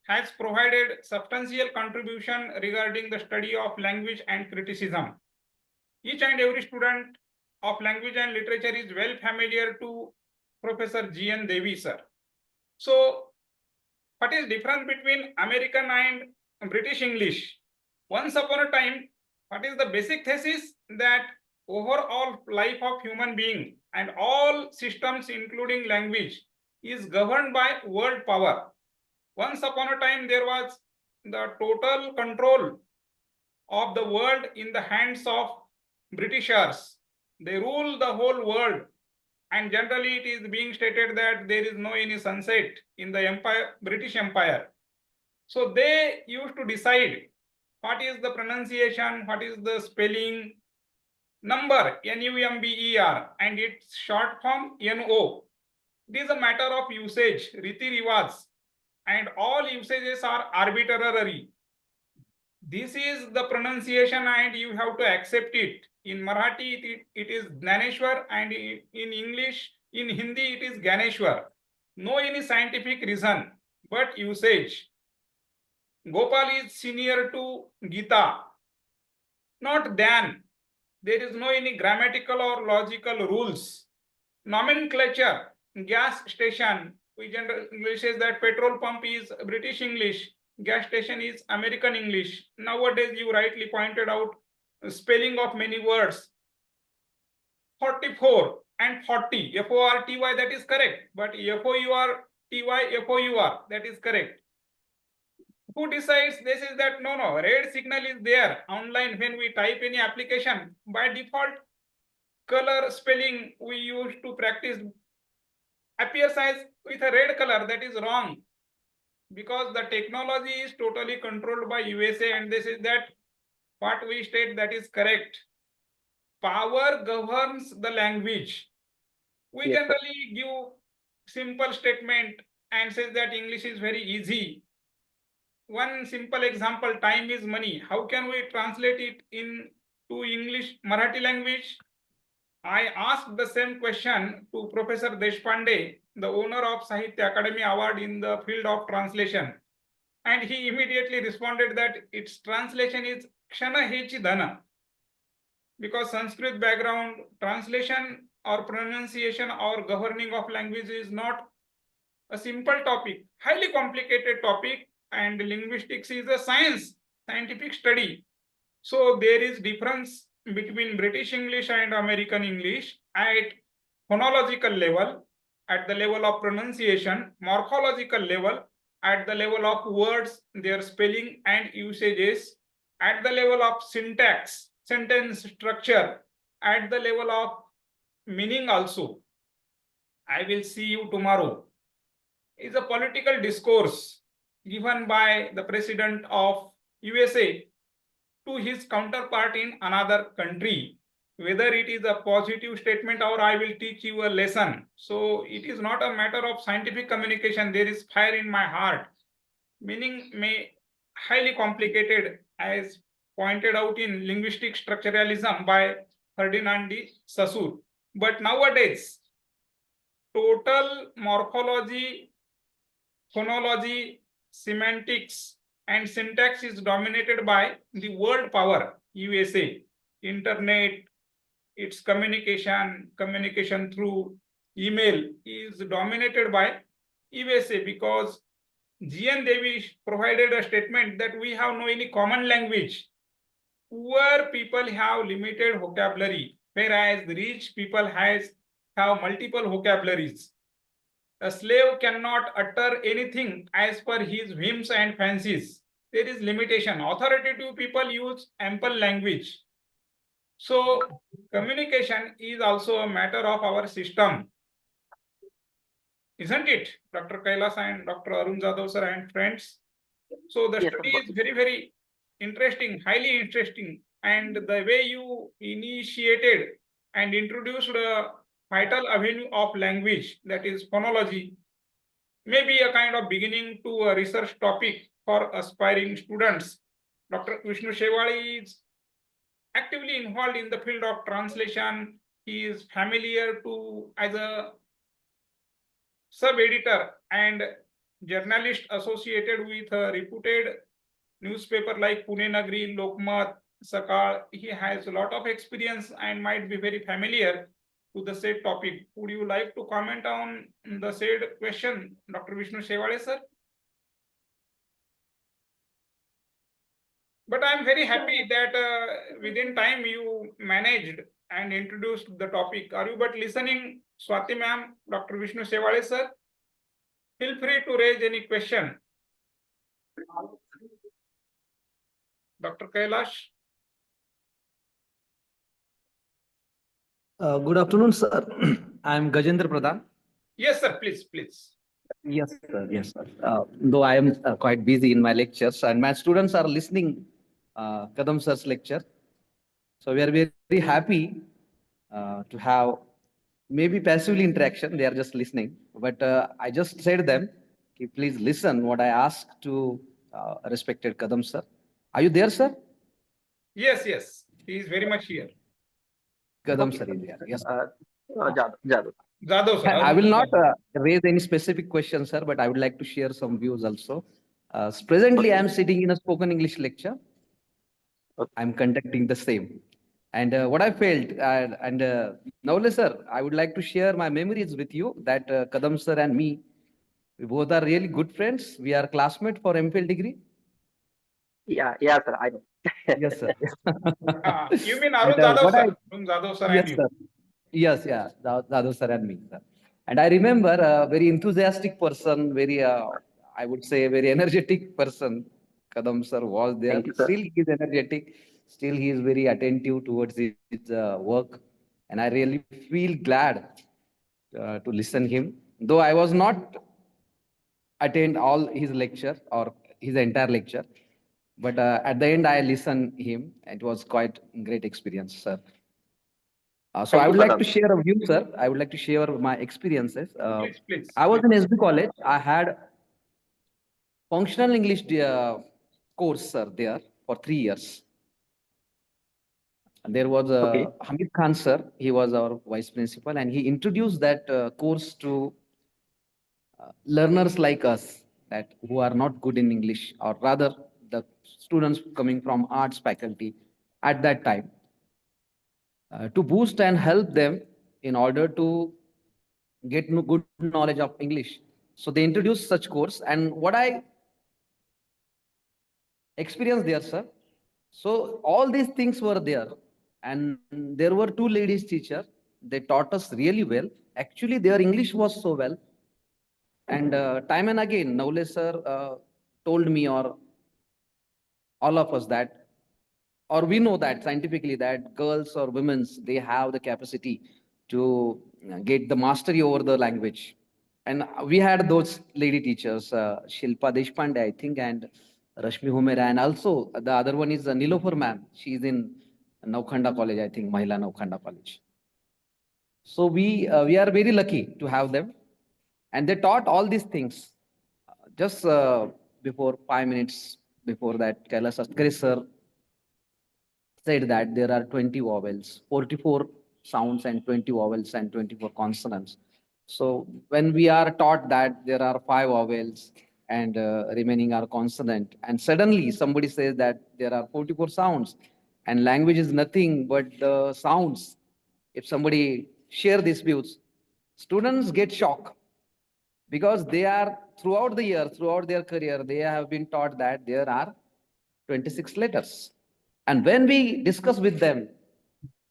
has provided substantial contribution regarding the study of language and criticism. Each and every student of language and literature is well familiar to Professor G.N. Devi sir. So, what is difference between American and British English? Once upon a time, what is the basic thesis? That overall life of human being and all systems including language is governed by world power. Once upon a time, there was the total control of the world in the hands of Britishers. They rule the whole world, and generally it is being stated that there is no any sunset in the empire, British Empire. So they used to decide what is the pronunciation, what is the spelling, number, NUMBER, and its short form NO. It is a matter of usage, riti rivaj, and all usages are arbitrary. This is the pronunciation and you have to accept it. In Marathi, it is Gnaneshwar, and in English, in Hindi, it is Ganeshwar. No any scientific reason, but usage. Gopal is senior to Gita, not Dan. There is no any grammatical or logical rules. Nomenclature, gas station, we generally says that petrol pump is British English, gas station is American English. Nowadays, you rightly pointed out spelling of many words. 44 and 40, F-O-R-T-Y, that is correct. But F-O-U-R-T-Y, F-O-U-R, that is correct. Who decides this is that? No, red signal is there online when we type any application. By default, color spelling we used to practice appears as with a red color. That is wrong, because the technology is totally controlled by USA, and this is that what we state that is correct. Power governs the language. We Yes, sir. generally give simple statement and says that English is very easy. One simple example, time is money. How can we translate it into English, Marathi language? I asked the same question to Professor Deshpande, the owner of Sahitya Academy Award in the field of translation. And he immediately responded that its translation is Kshana Hechi Dhana. Because Sanskrit background, translation or pronunciation or governing of language is not a simple topic, highly complicated topic, and linguistics is a science, scientific study. So there is difference between British English and American English at phonological level, at the level of pronunciation, morphological level, at the level of words, their spelling and usages, at the level of syntax, sentence structure, at the level of meaning also. I will see you tomorrow is a political discourse given by the president of USA to his counterpart in another country, whether it is a positive statement or I will teach you a lesson. So it is not a matter of scientific communication. There is fire in my heart. Meaning may highly complicated, as pointed out in linguistic structuralism by Ferdinand de Saussure. But nowadays, total morphology, phonology, semantics, and syntax is dominated by the world power, USA, internet, its communication through email is dominated by USA, because GN Devi provided a statement that we have no any common language. Poor people have limited vocabulary, whereas the rich people have multiple vocabularies. A slave cannot utter anything as per his whims and fancies. There is limitation. Authoritative people use ample language. So communication is also a matter of our system. Isn't it, Dr. Kailas and Dr. Arun Jadhav sir and friends? So the Yes, study sir. is very, very interesting, highly interesting. And the way you initiated and introduced a vital avenue of language, that is phonology, may be a kind of beginning to a research topic for aspiring students. Dr. Vishnu Shewali is actively involved in the field of translation. He is familiar to as a sub-editor and journalist associated with a reputed newspaper like Pune Nagri, Lokmat, Sakal. He has a lot of experience and might be very familiar to the said topic. Would you like to comment on the said question, Dr. Vishnu Shewale, sir? But I'm very happy that within time you managed and introduced the topic. Are you but listening, Swati ma'am, Dr. Vishnu Shewale, sir? Feel free to raise any question. Dr. Kailash? Good afternoon, sir. I am Gajendra Pradhan. Yes, sir, please. Yes, sir. Yes, sir. Though I am quite busy in my lectures, and my students are listening Kadam sir's lecture. So we are very happy to have maybe passively interaction. They are just listening. But I just said them, okay, please listen what I asked to respected Kadam sir. Are you there, sir? Yes, he is very much here. Kadam Okay, sir is there. Yes. Jadhav. Jadhav, sir. I Arun will not Jadhav. raise any specific questions, sir, but I would like to share some views also. Presently, I am sitting in a spoken English lecture. Okay. I'm conducting the same. And what I felt, Navle sir, I would like to share my memories with you that Kadam sir and me, we both are really good friends. We are classmates for MPhil degree. Yeah, sir, I know. Yes, sir. You mean And Arun Jadhav, what I, sir? Arun Jadhav, sir, and yes, you. sir. Yes, yeah, Jadhav sir and me, sir. And I remember a very enthusiastic person, very, I would say, very energetic person. Kadam sir was there. Thank you, sir. Still, he is energetic. Still, he is very attentive towards his work. And I really feel glad to listen him. Though I was not attend all his lecture or his entire lecture, but at the end I listened him. It was quite great experience, sir. So I Thank you, would like to Pradhan. share a view, sir. I would like to share my experiences. Please. I was in SB college. I had functional English course, sir, there for 3 years. And there was Okay. Hamid Khan, sir. He was our vice principal, and he introduced that course to learners like us that who are not good in English, or rather the students coming from arts faculty at that time, to boost and help them in order to get good knowledge of English. So they introduced such course, and what I experienced there, sir. So all these things were there, and there were two ladies teacher. They taught us really well. Actually, their English was so well, and time and again, Navle sir told me, or all of us, that, or we know that scientifically that girls or women's, they have the capacity to get the mastery over the language. And we had those lady teachers, Shilpa Deshpande, I think, and Rashmi Humera, and also the other one is Nilofar ma'am. She's in Naukhanda College, I think, Mahila Naukhanda College. So we are very lucky to have them, and they taught all these things. Just before 5 minutes before that, Kailash Askari sir said that there are 20 vowels, 44 sounds and 20 vowels and 24 consonants. So when we are taught that there are 5 vowels and remaining are consonant, and suddenly somebody says that there are 44 sounds and language is nothing but the sounds. If somebody share these views, students get shocked because they are throughout the year, throughout their career, they have been taught that there are 26 letters. And when we discuss with them,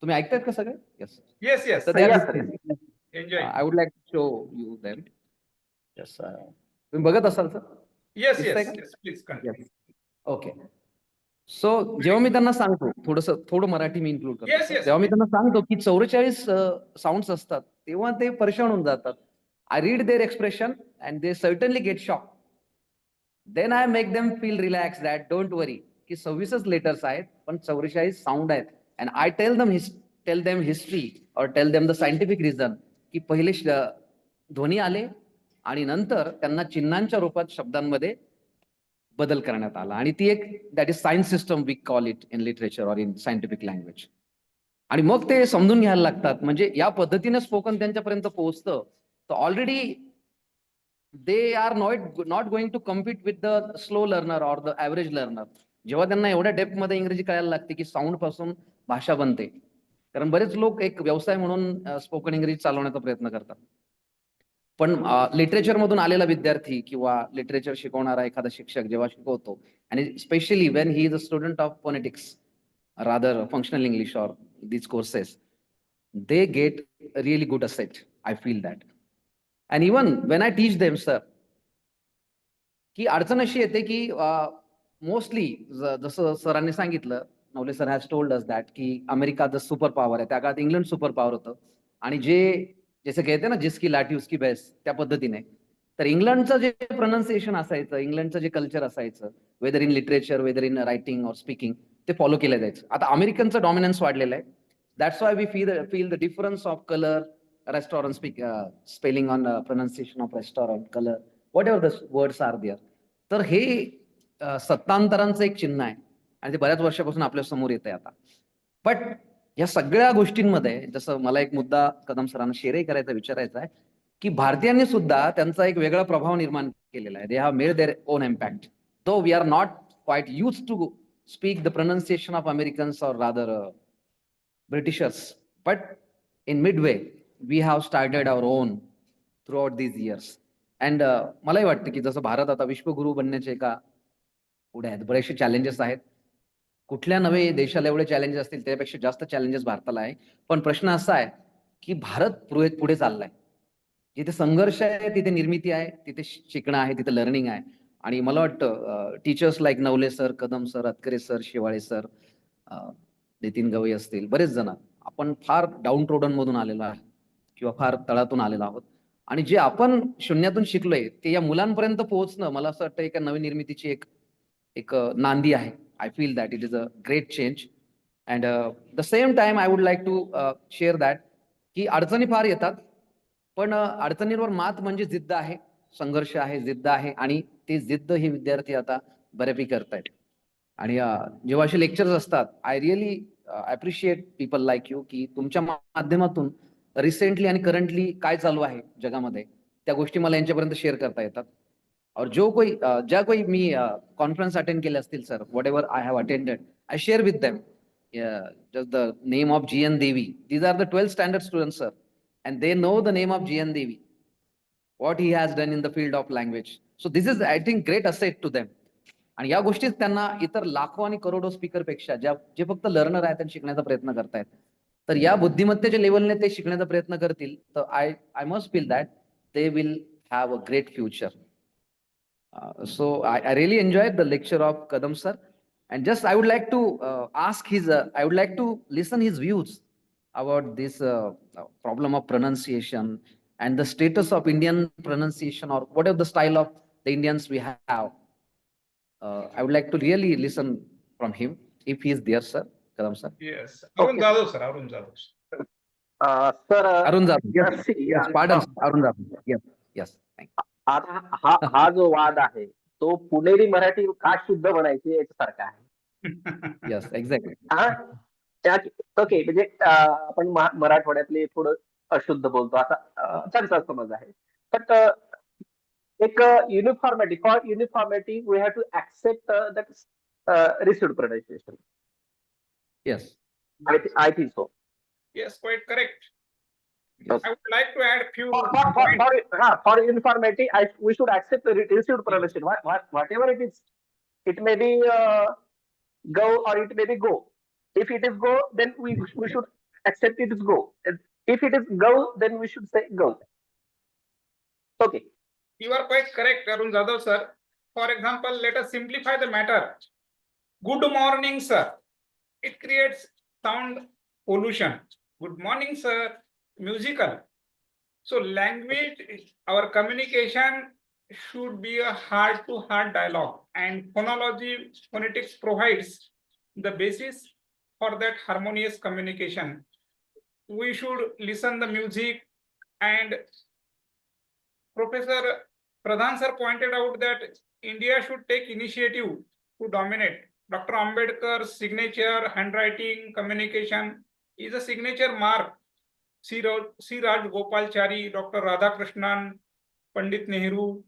तुम्ही ऐकतायत का सगळे? Yes. Yes. So they are Yes, sir. discussing. Enjoy. I would like to show you them. Yes. तुम्ही बघत असाल sir? Yes. दिसतंय का? Please continue. Yes. Okay. सो जेव्हा मी त्यांना सांगतो, थोडं मराठी मी इन्क्लूड करतो. Yes. जेव्हा मी त्यांना सांगतो की 44 साऊंड्स असतात, तेव्हा ते परेशान होऊन जातात. I read their expression and they certainly get shocked. Then I make them feel relaxed that don't worry, की 26 letters आहेत, पण 44 sound आहेत. And I tell them history or tell them the scientific reason की पहिले ध्वनी आले आणि नंतर त्यांना चिन्हांच्या रूपात शब्दांमध्ये बदल करण्यात आला. आणि ती एक that is science system we call it in literature or in scientific language. आणि मग ते समजून घ्यायला लागतात. म्हणजे या पद्धतीने स्पोकन त्यांच्यापर्यंत पोहोचतं, तर already they are not going to compete with the slow learner or the average learner. जेव्हा त्यांना एवढ्या डेप्थ मध्ये इंग्रजी कळायला लागते की साऊंड पासून भाषा बनते. कारण बरेच लोक एक व्यवसाय म्हणून स्पोकन इंग्रजी चालवण्याचा प्रयत्न करतात. पण लिटरेचर मधून आलेला विद्यार्थी किंवा लिटरेचर शिकवणारा एखादा शिक्षक जेव्हा शिकवतो, आणि specially when he is a student of phonetics rather functional English or these courses, they get a really good asset. I feel that. And even when I teach them, sir, की अडचण अशी येते की मोस्टली जसं सरांनी सांगितलं, Navale sir has told us that की America the super power आहे. त्या काळात इंग्लंड सुपर पॉवर होतं आणि जसं कहते ना जिसकी लाठी उसकी भैंस, त्या पद्धतीने. तर इंग्लंडचं जे प्रोनाऊन्सिएशन असायचं, इंग्लंडचं जे कल्चर असायचं, whether in literature, whether in writing or speaking, ते फॉलो केलं जायचं. आता अमेरिकनचं डॉमिनन्स वाढलेलं आहे. That's why we feel the difference of colour, restaurant spelling on pronunciation of restaurant, colour, whatever the words are there. तर हे सत्तांतरांचं एक चिन्ह आहे आणि ते बऱ्याच वर्षापासून आपल्या समोर येत आहे आता. बट या सगळ्या गोष्टींमध्ये जसं मला एक मुद्दा कदम सरांना शेअरही करायचा, विचारायचा आहे की भारतीयांनी सुद्धा त्यांचा एक वेगळा प्रभाव निर्माण केलेला आहे. They have made their own impact. Though we are not quite used to speak the pronunciation of Americans और rather Britishers, but in midway we have started our own throughout these years. And मलाही वाटतं की जसं भारत आता विश्वगुरु बनण्याचे एका पुढे आहेत, बरेचसे challenges आहेत. कुठल्या नवे देशाला एवढे चॅलेंजेस असतील त्यापेक्षा जास्त चॅलेंजेस भारताला आहे. पण प्रश्न असा आहे की भारत पुढे चाललाय. जिथे संघर्ष आहे तिथे निर्मिती आहे, तिथे शिकणं आहे, तिथे लर्निंग आहे. आणि मला वाटतं teachers like Navale sir, Kadam sir, Atkare sir, Shewale sir, Nitin Gawai असतील, बरेच जण, आपण फार डाऊन ट्रोडन मधून आलेलो आहे किंवा फार तळातून आलेलो आहोत. आणि जे आपण शून्यातून शिकलोय ते या मुलांपर्यंत पोहोचणं, मला असं वाटतं एका नवीन निर्मितीची एक नांदी आहे. I feel that it is a great change. And the same time I would like to share that की अडचणी फार येतात, पण अडचणींवर मात म्हणजे जिद्द आहे, संघर्ष आहे, जिद्द आहे. आणि ते जिद्द हे विद्यार्थी आता बऱ्यापैकी करतायत. आणि जेव्हा असे लेक्चर्स असतात, I really appreciate people like you की तुमच्या माध्यमातून रिसेंटली आणि करंटली काय चालू आहे जगामध्ये त्या गोष्टी मला यांच्यापर्यंत शेअर करता येतात. और ज्या कोई मी कॉन्फरन्स अटेंड केले असतील sir, what ever I have attended, I share with them just the name of GN Devi. These are the 12th standard students, sir, and they know the name of GN Devi, what he has done in the field of language. So this is, I think, great asset to them. आणि या गोष्टीत त्यांना इतर लाखो आणि करोडो speaker पेक्षा जे फक्त लर्नर आहेत आणि शिकण्याचा प्रयत्न करतायत, तर या बुद्धिमत्तेच्या लेवलने ते शिकण्याचा प्रयत्न करतील तर I must feel that they will have a great future. So I really enjoyed the lecture of Kadam sir, and just I would like to I would like to listen his views about this problem of pronunciation and the status of Indian pronunciation or whatever the style of the Indians we have. I would like to really listen from him if he is there, sir. Kadam sir. Yes. Arun Okay. Jadhav, sir. Arun Jadhav. Sir, Arun Jadhav. Yes. Yes. Pardon. Arun Jadhav. Yes. Yes. Thank you. आता हा जो वाद आहे तो पुणेरी मराठी का शुद्ध बनायची याच्यासारखा आहे. Yes. Exactly. Okay, म्हणजे आपण मराठवाड्यातले थोडं अशुद्ध बोलतो असा त्यांचा समज आहे. बट एक uniformity, for uniformity we have to accept that received pronunciation. Yes. I think so. Yes, quite correct. Yes. I would like to add few For uniformity, we should accept the received pronunciation. Whatever it is, it may be go or it may be go. If it is go, then we should accept it is go. If it is go, then we should say go. Okay. You are quite correct, Arun Jadhav, sir. For example, let us simplify the matter. Good morning, sir. It creates sound pollution. Good morning, sir. Musical. So language, our communication should be a heart-to-heart dialogue, and phonetics provides the basis for that harmonious communication. We should listen the music, and Professor Pradhan sir pointed out that India should take initiative to dominate. Dr. Ambedkar's signature handwriting communication is a signature mark. C. Raj Gopalchari, Dr. Radhakrishnan, Pandit Nehru,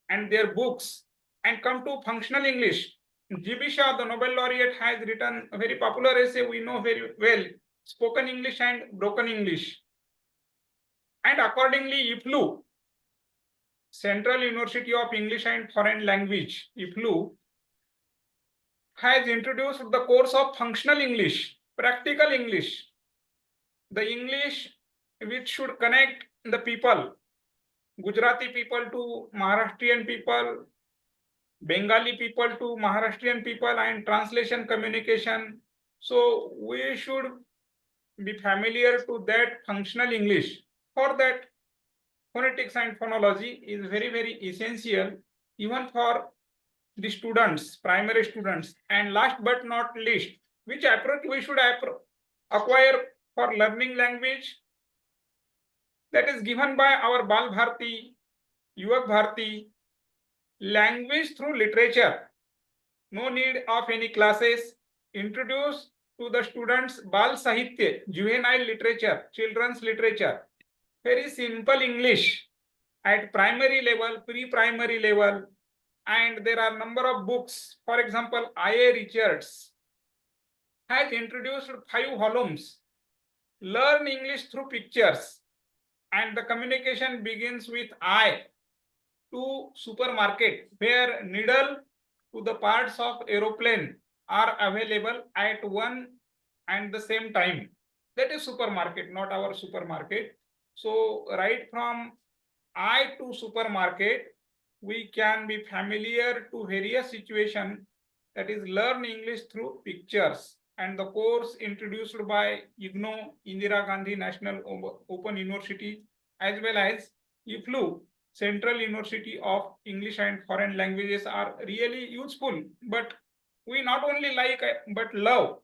and their books, and come to functional English. G.B. Shah, the Nobel laureate, has written a very popular essay we know very well, Spoken English and Broken English. And accordingly, IFLU, Central University of English and Foreign Language, IFLU, has introduced the course of functional English, practical English, the English which should connect the people, Gujarati people to Maharashtrian people, Bengali people to Maharashtrian people, and translation communication. So we should be familiar to that functional English. For that, phonetics and phonology is very, very essential even for the students, primary students. And last but not least, which approach we should acquire for learning language? That is given by our Bal Bharti, Yuvat Bharti, language through literature. No need of any classes. Introduce to the students Bal Sahitya, juvenile literature, children's literature. Very simple English at primary level, pre-primary level, and there are number of books. For example, I.A. Richards has introduced 5 volumes. Learn English through pictures, and the communication begins with I to supermarket, where needle to the parts of aeroplane are available at one and the same time. That is supermarket, not our supermarket. So right from I to supermarket, we can be familiar to various situations, that is learn English through pictures. And the course introduced by IGNO, Indira Gandhi National Open University, as well as IFLU, Central University of English and Foreign Languages, are really useful. But we not only like but love,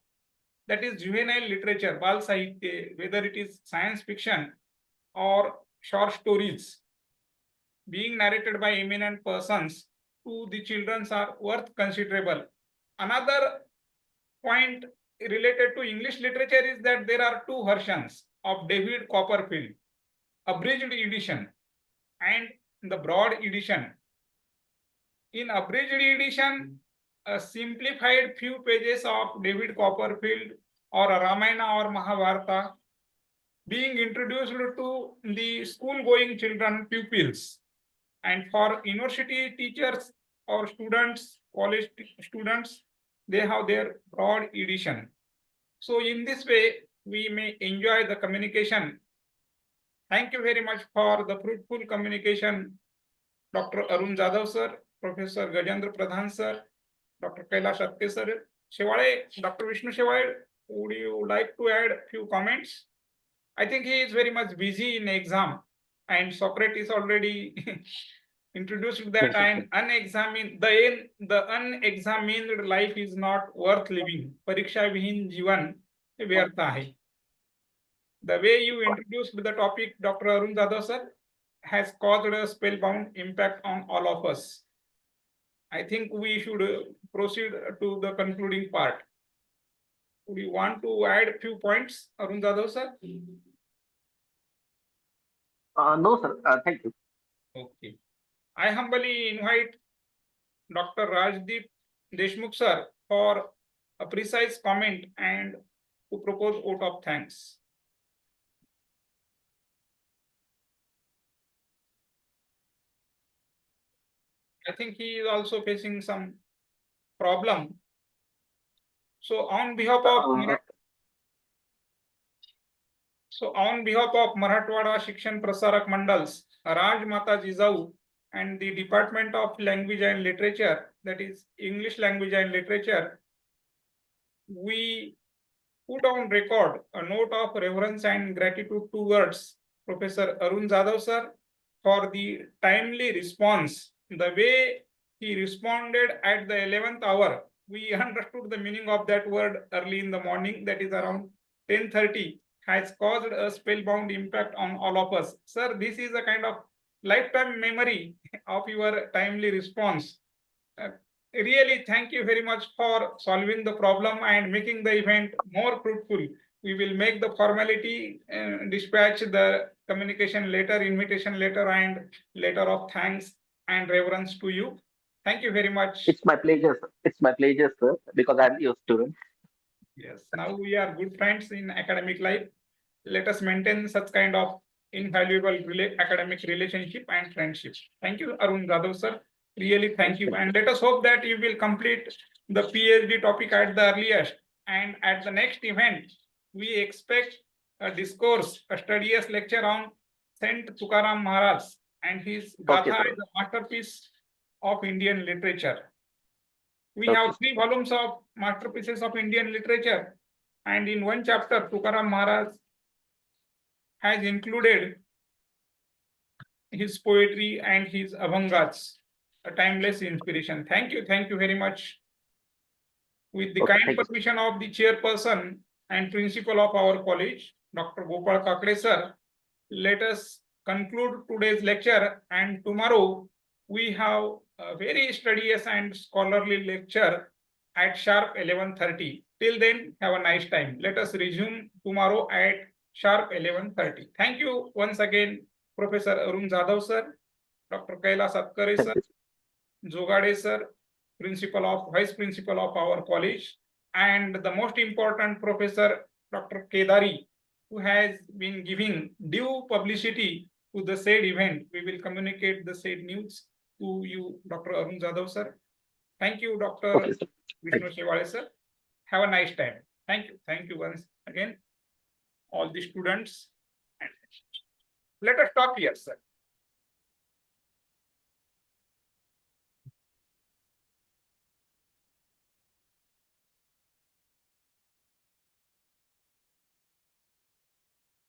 that is juvenile literature, Bal Sahitya, whether it is science fiction or short stories being narrated by eminent persons to the children are worth considerable. Another point related to English literature is that there are 2 versions of David Copperfield, abridged edition and the broad edition. In abridged edition, a simplified few pages of David Copperfield or Ramayana or Mahabharata being introduced to the school-going children, pupils. And for university teachers or students, college students, they have their broad edition. So in this way, we may enjoy the communication. Thank you very much for the fruitful communication, Dr. Arun Jadhav sir, Professor Gajendra Pradhan sir, Dr. Kailash Atke sir, Shewale, Dr. Vishnu Shewale, would you like to add a few comments? I think he is very much busy in exam, and Socrates already introduced that I'm unexamined. The unexamined life is not worth living. Pariksha vihin jivan vyartha hai. The way you introduced the topic, Dr. Arun Jadhav sir, has caused a spellbound impact on all of us. I think we should proceed to the concluding part. Would you want to add a few points, Arun Jadhav sir? No, sir. Thank you. Okay. I humbly invite Dr. Rajdeep Deshmukh sir for a precise comment and to propose vote of thanks. I think he is also facing some problem. So on behalf of Marathwada Shikshan Prasarak Mandals, Rajmata Jijau, and the Department of Language and Literature, that is English Language and Literature, we put on record a note of reverence and gratitude towards Professor Arun Jadhav sir for the timely response. The way he responded at the 11th hour, we understood the meaning of that word early in the morning, that is around 10:30, has caused a spellbound impact on all of us. Sir, this is a kind of lifetime memory of your timely response. Really, thank you very much for solving the problem and making the event more fruitful. We will make the formality, dispatch the communication letter, invitation letter, and letter of thanks and reverence to you. Thank you very much. It's my pleasure, sir. It's my pleasure, sir, because I'm your student. Yes, now we are good friends in academic life. Let us maintain such kind of invaluable academic relationship and friendship. Thank you, Arun Jadhav sir. Really, thank you. And let us hope that you will complete the PhD topic at the earliest. And at the next event, we expect a discourse, a studious lecture on Saint Tukaram Maharaj and his Gatha is a masterpiece of Indian literature. We Okay. have 3 volumes of masterpieces of Indian literature, and in one chapter, Tukaram Maharaj has included his poetry and his abhangas, a timeless inspiration. Thank you very much. With the Okay, kind thank you. permission of the chairperson and principal of our college, Dr. Gopal Kakade sir, let us conclude today's lecture, and tomorrow we have a very studious and scholarly lecture at sharp 11:30. Till then, have a nice time. Let us resume tomorrow at sharp 11:30. Thank you once again, Professor Arun Jadhav sir, Dr. Kailas Atkare sir, Thank you. Jogade sir, vice principal of our college, and the most important Professor Dr. Kedari, who has been giving due publicity to the said event. We will communicate the said news to you, Dr. Arun Jadhav sir. Thank you, Dr. Okay, sir. Vishnu Shewale sir. Have a nice time. Thank you once again, all the students. Let us stop here, sir.